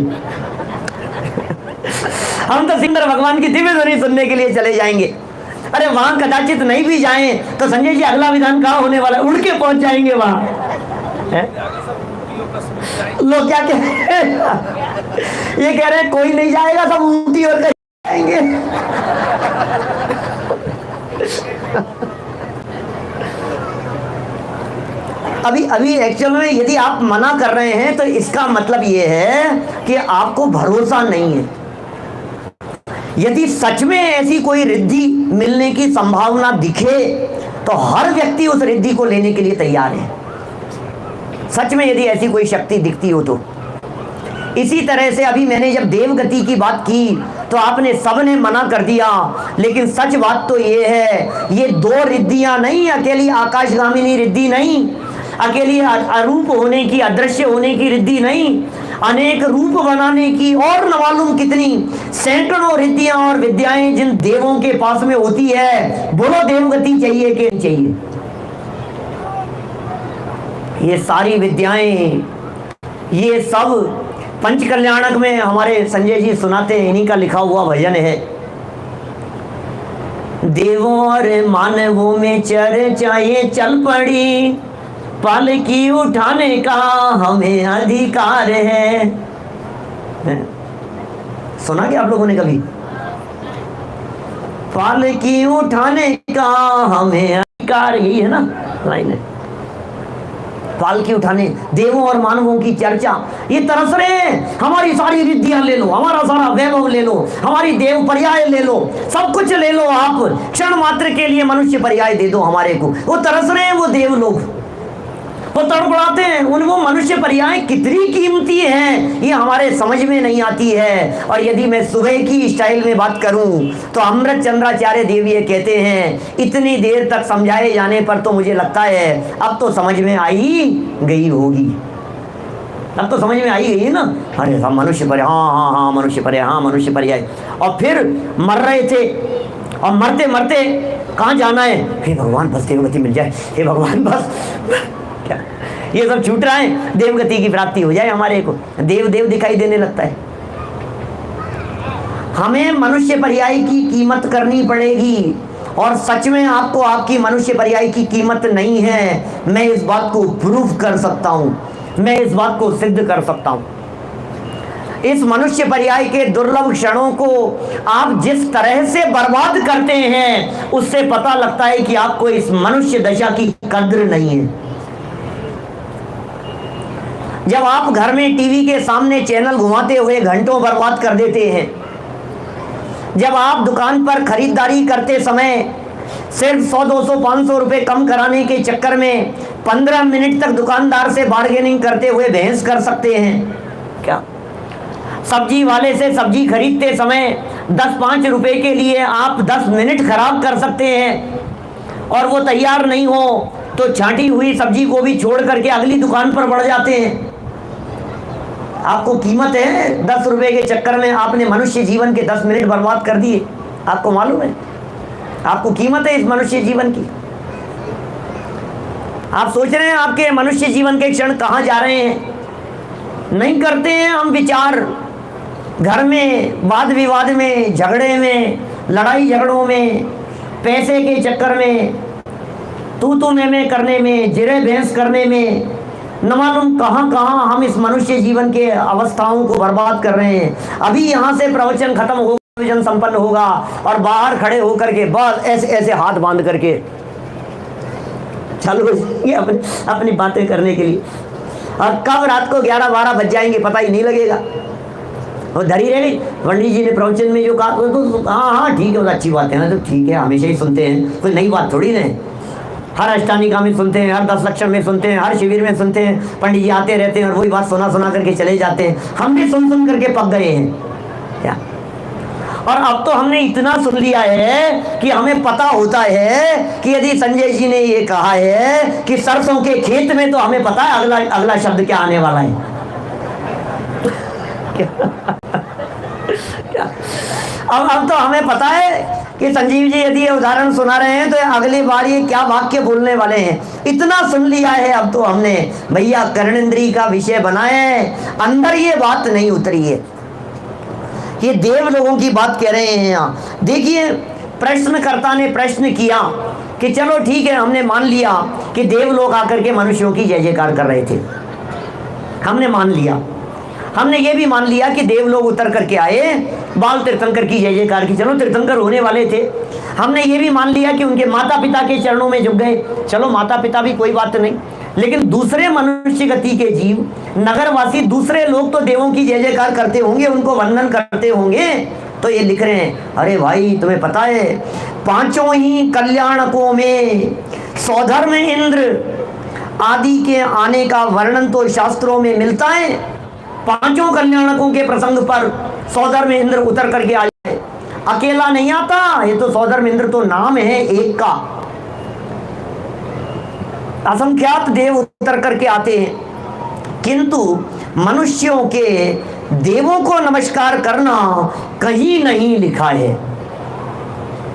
हम तो सिंगर भगवान की दिव्य ध्वनि सुनने के लिए चले जाएंगे। अरे वहां कदाचित नहीं भी जाएं तो संजय जी अगला विधान कहाँ होने वाला है, उड़ के पहुंच जाएंगे वहां। लोग क्या कह रहे हैं? ये कह रहे हैं कोई नहीं जाएगा, सब ऊँटी और जाएंगे। अभी एक्चुअल में यदि आप मना कर रहे हैं तो इसका मतलब ये है कि आपको भरोसा नहीं है। यदि सच में ऐसी कोई रिद्धि मिलने की संभावना दिखे तो हर व्यक्ति उस रिद्धि को लेने के लिए तैयार है। सच में यदि ऐसी कोई शक्ति दिखती हो तो। इसी तरह से अभी मैंने जब देवगति की बात की तो आपने सबने मना कर दिया, लेकिन सच बात तो ये है, ये 2 रिद्धियां नहीं, अकेली आकाशगामिनी रिद्धि नहीं, अकेली अरूप होने की, अदृश्य होने की रिद्धि नहीं, अनेक रूप बनाने की और न मालूम कितनी सैकड़ों रिद्धियां और विद्याएं जिन देवों के पास में होती है। बोलो देवगति चाहिए कि नहीं चाहिए? ये सारी विद्याएं, ये सब पंच कल्याणक में हमारे संजय जी सुनाते हैं, इन्हीं का लिखा हुआ भजन है। देवों और मानवों में चर्चाएं चल पड़ी, पालकी उठाने का हमें अधिकार है। सुना क्या आप लोगों ने कभी? पालकी उठाने का हमें अधिकार, यही है ना लाइन है। पालकी उठाने, देवों और मानवों की चर्चा, ये तरस रहे हैं हमारी सारी रिद्धियां ले लो, हमारा सारा वैभव ले लो, हमारी देव पर्याय ले लो, सब कुछ ले लो, आप क्षण मात्र के लिए मनुष्य पर्याय दे दो हमारे को। वो तरस रहे हैं वो देव लोग, वो तड़पड़ाते हैं, उनको मनुष्य पर्याय कितनी कीमती है ये हमारे समझ में नहीं आती है। और यदि मैं सुबह की स्टाइल में बात करूं तो अमृत चंद्राचार्य देव ये कहते हैं, इतनी देर तक समझाए जाने पर तो मुझे लगता है अब तो समझ में आई गई होगी, अब तो समझ में आई गई है ना। अरे सब मनुष्य पर्याय, हाँ हाँ हाँ मनुष्य पर्याय, हाँ मनुष्य पर्याय। और फिर मर रहे थे और मरते मरते कहाँ जाना है, हे भगवान बस देवगति मिल जाए, हे भगवान बस ये सब छूट रहा है, देवगति की प्राप्ति हो जाए हमारे को, देव देव दिखाई देने लगता है। हमें मनुष्य पर्याय की कीमत करनी पड़ेगी और सच में आपको आपकी मनुष्य पर्याय की कीमत नहीं है। मैं इस बात को प्रूव कर सकता हूं, मैं इस बात को सिद्ध कर सकता हूं। इस मनुष्य पर्याय के दुर्लभ क्षणों को आप जिस तरह से बर्बाद करते हैं उससे पता लगता है कि आपको इस मनुष्य दशा की कद्र नहीं है। जब आप घर में टीवी के सामने चैनल घुमाते हुए घंटों बर्बाद कर देते हैं, जब आप दुकान पर खरीदारी करते समय सिर्फ 100, 200, 500 रुपए कम कराने के चक्कर में 15 मिनट तक दुकानदार से बार्गेनिंग करते हुए बहस कर सकते हैं क्या? सब्जी वाले से सब्जी खरीदते समय 10-5 रुपए के लिए आप 10 मिनट खराब कर सकते हैं और वो तैयार नहीं हो तो छांटी हुई सब्जी को भी छोड़ करके अगली दुकान पर बढ़ जाते हैं। आपको कीमत है 10 रुपए के चक्कर में आपने मनुष्य जीवन के 10 मिनट बर्बाद कर दिए, आपको मालूम है? आपको कीमत है इस मनुष्य जीवन की। आप सोच रहे हैं आपके मनुष्य जीवन के क्षण कहाँ जा रहे हैं? नहीं करते हैं हम विचार। घर में वाद विवाद में, झगड़े में, लड़ाई झगड़ों में, पैसे के चक्कर में, तू मैं करने में, जिरे बहस करने में, न मालूम कहाँ कहाँ हम इस मनुष्य जीवन के अवस्थाओं को बर्बाद कर रहे हैं। अभी यहाँ से प्रवचन खत्म होगा, प्रवचन संपन्न होगा और बाहर खड़े होकर के बस ऐसे ऐसे हाथ बांध करके चालू हो जाएंगे अपनी बातें करने के लिए, और कब रात को 11-12 बज जाएंगे पता ही नहीं लगेगा। और धरी रह गई, पंडित जी ने प्रवचन में जो कहा तो हाँ हाँ ठीक है, अच्छी बात है ना, तो ठीक है, हमेशा ही सुनते हैं, कोई नई बात थोड़ी ना। हर अष्टानिका में सुनते हैं, हर 10 लक्षण में सुनते हैं, हर शिविर में सुनते हैं, पंडित जी आते रहते हैं और वही बात सुना करके चले जाते हैं। हम भी सुन करके पक गए हैं क्या? और अब तो हमने इतना सुन लिया है कि हमें पता होता है कि यदि संजय जी ने ये कहा है कि सरसों के खेत में, तो हमें पता है अगला शब्द क्या आने वाला है। अब तो हमें पता है कि संजीव जी यदि ये उदाहरण सुना रहे हैं तो अगली बार ये क्या वाक्य बोलने वाले हैं। इतना सुन लिया है अब तो हमने, भैया कर्णेंद्री का विषय बनाए हैं, अंदर ये बात नहीं उतरी है। ये देव लोगों की बात कह रहे हैं यहाँ। देखिए, प्रश्नकर्ता ने प्रश्न किया कि चलो ठीक है, हमने मान लिया कि देव लोग आकर के मनुष्यों की जय जयकार कर रहे थे, हमने मान लिया। हमने ये भी मान लिया कि देव लोग उतर करके आए, बाल तीर्थंकर की जय जयकार की, चलो तीर्थंकर होने वाले थे। हमने ये भी मान लिया कि उनके माता पिता के चरणों में झुक गए, चलो माता पिता भी कोई बात नहीं। लेकिन दूसरे मनुष्य गति के जीव, नगरवासी, दूसरे लोग तो देवों की जय जयकार करते होंगे, उनको वंदन करते होंगे। तो ये लिख रहे हैं, अरे भाई तुम्हें पता है 5 ही कल्याणकों में सौधर्म इंद्र आदि के आने का वर्णन तो शास्त्रों में मिलता है। 5 कल्याणकों के प्रसंग पर सौधर्म इंद्र उतर करके आए, अकेला नहीं आता। ये तो सौधर्म इंद्र तो नाम है एक का, असंख्यात देव उतर करके आते हैं। किंतु मनुष्यों के देवों को नमस्कार करना कहीं नहीं लिखा है।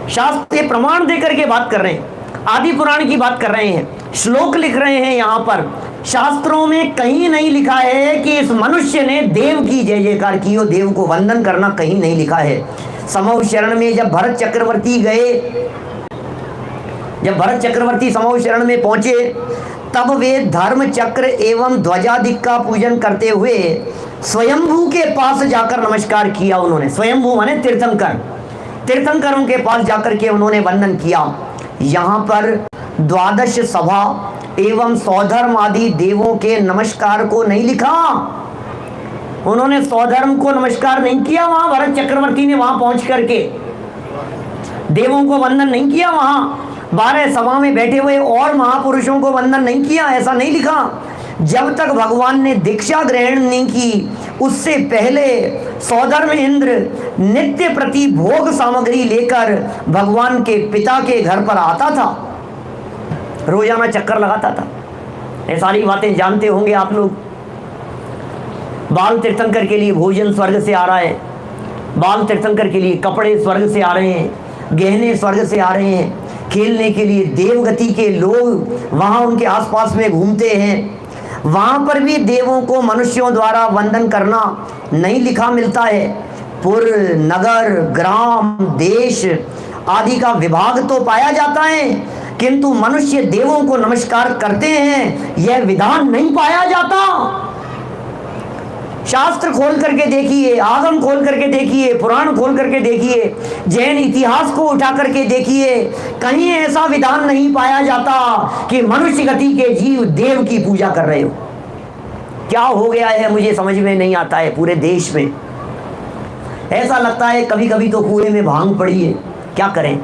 शास्त्र प्रमाण देकर के बात कर रहे हैं, आदि पुराण की बात कर रहे हैं, श्लोक लिख रहे हैं यहाँ पर। शास्त्रों में कहीं नहीं लिखा है कि इस मनुष्य ने देव की जय जयकार की हो, देव को वंदन करना कहीं नहीं लिखा है। समौ शरण में जब भरत चक्रवर्ती गए, जब भरत चक्रवर्ती समौ शरण में पहुंचे, तब वे धर्म चक्र एवं ध्वजादिक का पूजन करते हुए स्वयंभू के पास जाकर नमस्कार किया उन्होंने। स्वयंभू माने तीर्थंकर, तीर्थंकरों के पास जाकर के उन्होंने वंदन किया। यहाँ पर द्वादश सभा एवं सौधर्म आदि देवों के नमस्कार को नहीं लिखा। उन्होंने सौधर्म को नमस्कार नहीं किया वहां भरत चक्रवर्ती ने, वहां पहुंच करके देवों को वंदन नहीं किया, वहां 12 सभा में बैठे हुए और महापुरुषों को वंदन नहीं किया, ऐसा नहीं लिखा। जब तक भगवान ने दीक्षा ग्रहण नहीं की उससे पहले सौधर्म इंद्र नित्य प्रति भोग सामग्री लेकर भगवान के पिता के घर पर आता था, रोजाना चक्कर लगाता था। ये सारी बातें जानते होंगे आप लोग। बाल तीर्थंकर के लिए भोजन स्वर्ग से आ रहा है, बाल तीर्थंकर के लिए कपड़े स्वर्ग से आ रहे हैं, गहने स्वर्ग से आ रहे हैं, खेलने के लिए देवगति के लोग वहाँ उनके आसपास में घूमते हैं। वहाँ पर भी देवों को मनुष्यों द्वारा वंदन करना नहीं लिखा मिलता है। पुर, नगर, ग्राम, देश आदि का विभाग तो पाया जाता है, किंतु मनुष्य देवों को नमस्कार करते हैं यह विधान नहीं पाया जाता। शास्त्र खोल करके देखिए, आगम खोल करके देखिए, पुराण खोल करके देखिए, जैन इतिहास को उठा करके देखिए, कहीं ऐसा विधान नहीं पाया जाता कि मनुष्य गति के जीव देव की पूजा कर रहे हो। क्या हो गया है मुझे समझ में नहीं आता है। पूरे देश में ऐसा लगता है कभी कभी तो कुएं में भांग पड़ी है, क्या करें।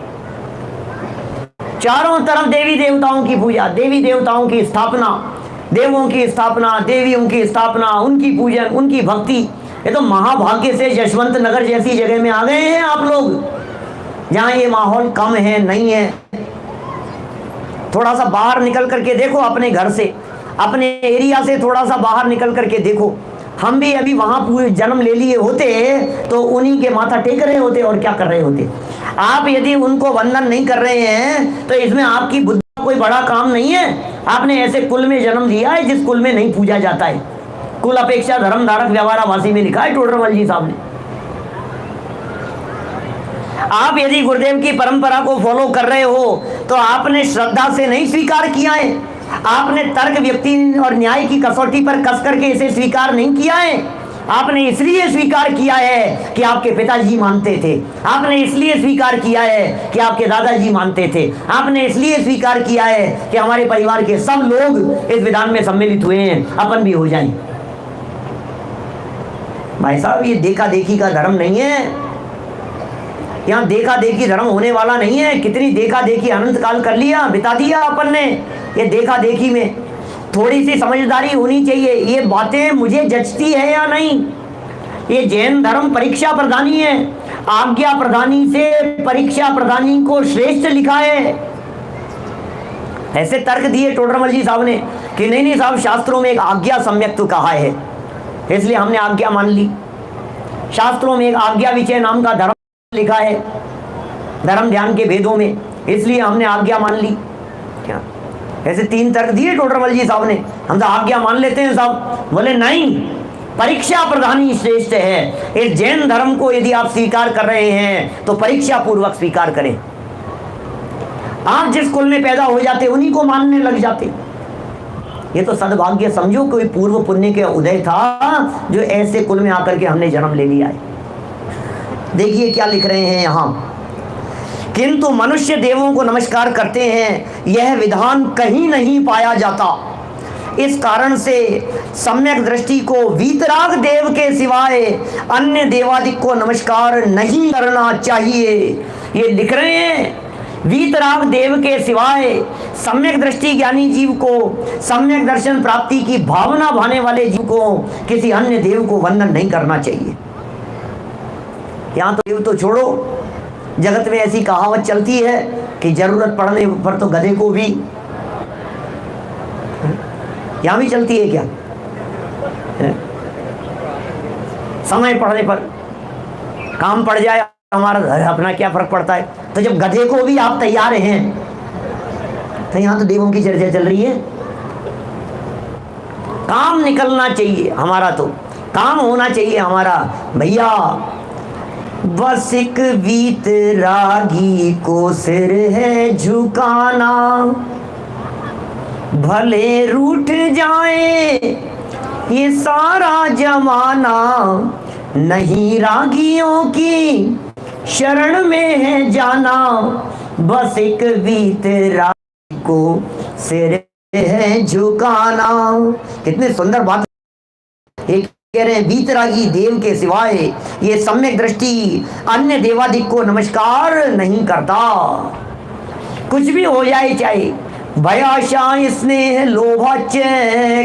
चारों तरफ देवी देवताओं की पूजा, देवी देवताओं की स्थापना, देवों की स्थापना, देवियों की स्थापना, उनकी पूजन, उनकी भक्ति। ये तो महाभाग्य से यशवंत नगर जैसी जगह में आ गए हैं आप लोग, जहां ये माहौल कम है, नहीं है। थोड़ा सा बाहर निकल करके देखो, अपने घर से, अपने एरिया से थोड़ा सा बाहर निकल करके देखो। हम भी अभी वहां पूरे जन्म ले लिए होते तो उन्हीं के माथा टेक रहे होते और क्या कर रहे होते। आप यदि उनको वंदन नहीं कर रहे हैं तो इसमें आपकी बुद्धि का कोई बड़ा काम नहीं है। आपने ऐसे कुल में जन्म लिया है जिस कुल में नहीं पूजा जाता है। कुल अपेक्षा धर्म धारक व्यवहाराभासी में लिखा है टोडरमल जी साहब ने। आप यदि गुरुदेव की परंपरा को फॉलो कर रहे हो तो आपने श्रद्धा से नहीं स्वीकार किया है, आपने तर्क, व्यक्ति और न्याय की कसौटी पर कस करके इसे स्वीकार नहीं किया है। आपने इसलिए स्वीकार किया है कि आपके पिताजी मानते थे, आपने इसलिए स्वीकार किया है कि आपके दादाजी मानते थे, आपने इसलिए स्वीकार किया है कि हमारे परिवार के सब लोग इस विधान में सम्मिलित हुए हैं, अपन भी हो जाएं। भाई साहब, ये देखा देखी का धर्म नहीं है। यहाँ देखा देखी धर्म होने वाला नहीं है। कितनी देखा देखी अनंत काल कर लिया, बिता दिया अपन ने ये देखा देखी में। थोड़ी सी समझदारी होनी चाहिए। ये बातें मुझे जचती है या नहीं। ये जैन धर्म परीक्षा प्रधानी है, आज्ञा प्रधानी से परीक्षा प्रधानी को श्रेष्ठ लिखा है। ऐसे तर्क दिए टोडरमल जी साहब ने कि नहीं नहीं साहब, शास्त्रों में एक आज्ञा सम्यक तो कहा है, इसलिए हमने आज्ञा मान ली। शास्त्रों में एक आज्ञा विचय नाम का धर्म लिखा है, धर्म ध्यान के भेदों में, इसलिए हमने आज्ञा मान ली। क्या ऐसे 3 तर्क दिए टोडरमल जी साहब ने। हम तो आज्ञा मान लेते हैं साहब। बोले नहीं, परीक्षा प्रधानी श्रेष्ठ है। इस जैन धर्म को यदि आप स्वीकार कर रहे हैं तो परीक्षा पूर्वक स्वीकार करें। आप जिस कुल में पैदा हो जाते उन्हीं को मानने लग जाते। ये तो सद्भाग्य समझो, कोई पूर्व पुण्य के उदय था जो ऐसे कुल में आकर के हमने जन्म ले लिया है। देखिए क्या लिख रहे हैं यहाँ, किंतु मनुष्य देवों को नमस्कार करते हैं यह विधान कहीं नहीं पाया जाता। इस कारण से सम्यक दृष्टि को वीतराग देव के सिवाय अन्य देवादिक को नमस्कार नहीं करना चाहिए। ये लिख रहे हैं, वीतराग देव के सिवाय सम्यक दृष्टि ज्ञानी जीव को, सम्यक दर्शन प्राप्ति की भावना भाने वाले जीव को किसी अन्य देव को वंदन नहीं करना चाहिए। यहाँ तो देव तो छोड़ो, जगत में ऐसी कहावत चलती है कि जरूरत पड़ने पर तो गधे को भी, यहाँ भी चलती है क्या? समय पड़ने पर, काम पड़ जाए हमारा अपना क्या फर्क पड़ता है। तो जब गधे को भी आप तैयार हैं तो यहाँ तो देवों की चर्चा चल रही है। काम निकलना चाहिए हमारा, तो काम होना चाहिए हमारा। भैया बस एक वीतरागी को सिर है झुकाना, भले रूठ जाए ये सारा जमाना, नहीं रागियों की शरण में है जाना, बस एक वीतरागी को सिर है झुकाना। कितने सुंदर बात। एक कह रहे हैं वीतरागी देव के सिवाय ये सम्यक दृष्टि अन्य देवादिक को नमस्कार नहीं करता। कुछ भी हो जाए, चाहे भयाशा स्नेह लोभाच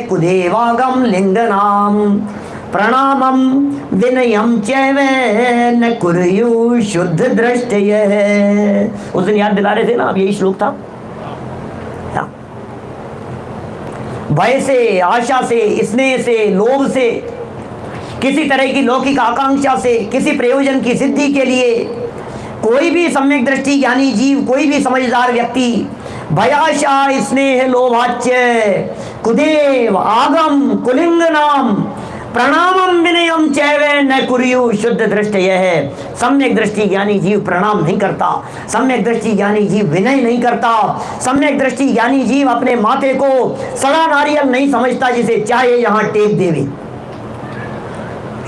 कुदेवागम लिंगनाम प्रणामम विनयम चैव न कुर्यु शुद्ध दृष्टयः। उस दिन याद दिला रहे थे ना, अब यही श्लोक था। भय से, आशा से, स्नेह से, लोभ से, किसी तरह की लौकिक आकांक्षा से, किसी प्रयोजन की सिद्धि के लिए कोई भी सम्यक दृष्टि ज्ञानी जीव, कोई भी समझदार व्यक्ति भयाशा स्नेह लोभाच्य कुदेव आगम कुलिंग नाम प्रणामम विनयम चैव न कुर्यु शुद्ध दृष्टयः। सम्यक दृष्टि ज्ञानी जीव प्रणाम नहीं करता, सम्यक दृष्टि ज्ञानी जीव विनय नहीं करता, सम्यक दृष्टि ज्ञानी जीव अपने माथे को सड़ा नारियल नहीं समझता जिसे चाहे यहां टेक देवे।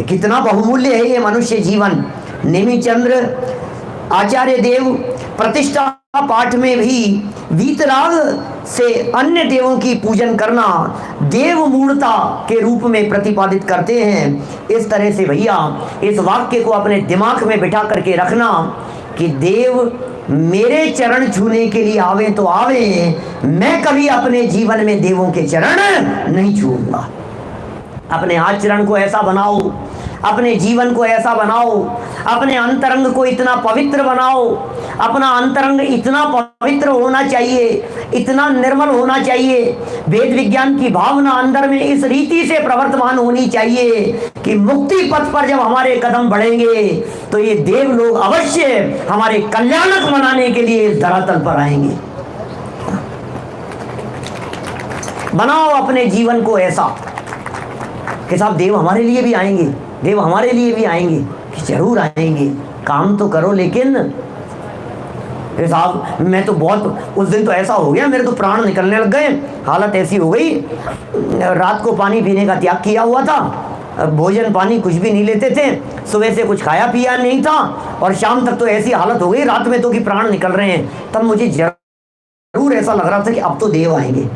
कितना बहुमूल्य है ये मनुष्य जीवन। नेमिचंद्र आचार्य देव प्रतिष्ठा पाठ में भी वीतराग से अन्य देवों की पूजन करना देव मूढ़ता के रूप में प्रतिपादित करते हैं। इस तरह से भैया इस वाक्य को अपने दिमाग में बिठा करके रखना कि देव मेरे चरण छूने के लिए आवे तो आवे, मैं कभी अपने जीवन में देवों के चरण नहीं छूऊंगा। अपने आचरण को ऐसा बनाओ, अपने जीवन को ऐसा बनाओ, अपने अंतरंग को इतना पवित्र बनाओ। अपना अंतरंग इतना पवित्र होना चाहिए, इतना निर्मल होना चाहिए, वेद विज्ञान की भावना अंदर में इस रीति से प्रवर्तमान होनी चाहिए कि मुक्ति पथ पर जब हमारे कदम बढ़ेंगे तो ये देव लोग अवश्य हमारे कल्याणक बनाने के लिए इस धरातल पर आएंगे। बनाओ अपने जीवन को ऐसा कि साहब देव हमारे लिए भी आएंगे, देव हमारे लिए भी आएंगे, कि जरूर आएंगे। काम तो करो, लेकिन साहब मैं तो बहुत, उस दिन तो ऐसा हो गया मेरे तो प्राण निकलने लग गए, हालत ऐसी हो गई, रात को पानी पीने का त्याग किया हुआ था, भोजन पानी कुछ भी नहीं लेते थे, सुबह से कुछ खाया पिया नहीं था और शाम तक तो ऐसी हालत हो गई रात में तो कि प्राण निकल रहे हैं। तब मुझे जरूर ऐसा लग रहा था कि अब तो देव आएंगे।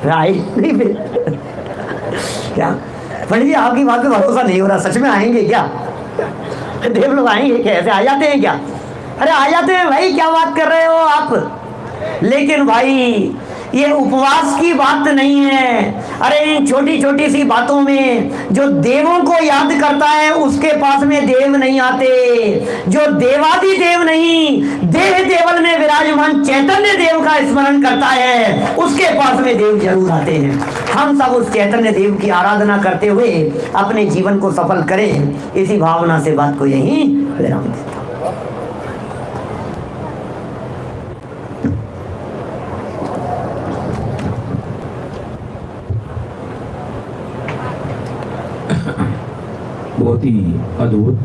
नहीं क्या पंडित जी आपकी बात पे भरोसा नहीं हो रहा, सच में आएंगे क्या? देव लोग आएंगे क्या? ऐसे आ जाते हैं क्या? अरे आ जाते हैं भाई, क्या बात कर रहे हो आप? लेकिन भाई ये उपवास की बात नहीं है। अरे इन छोटी छोटी सी बातों में जो देवों को याद करता है उसके पास में देव नहीं आते। जो देवादि देव नहीं, देह देवल में विराजमान चैतन्य देव का स्मरण करता है उसके पास में देव जरूर आते हैं। हम सब उस चैतन्य देव की आराधना करते हुए अपने जीवन को सफल करें, इसी भावना से बात को यहीं विराम देता हूं। बहुत ही अद्भुत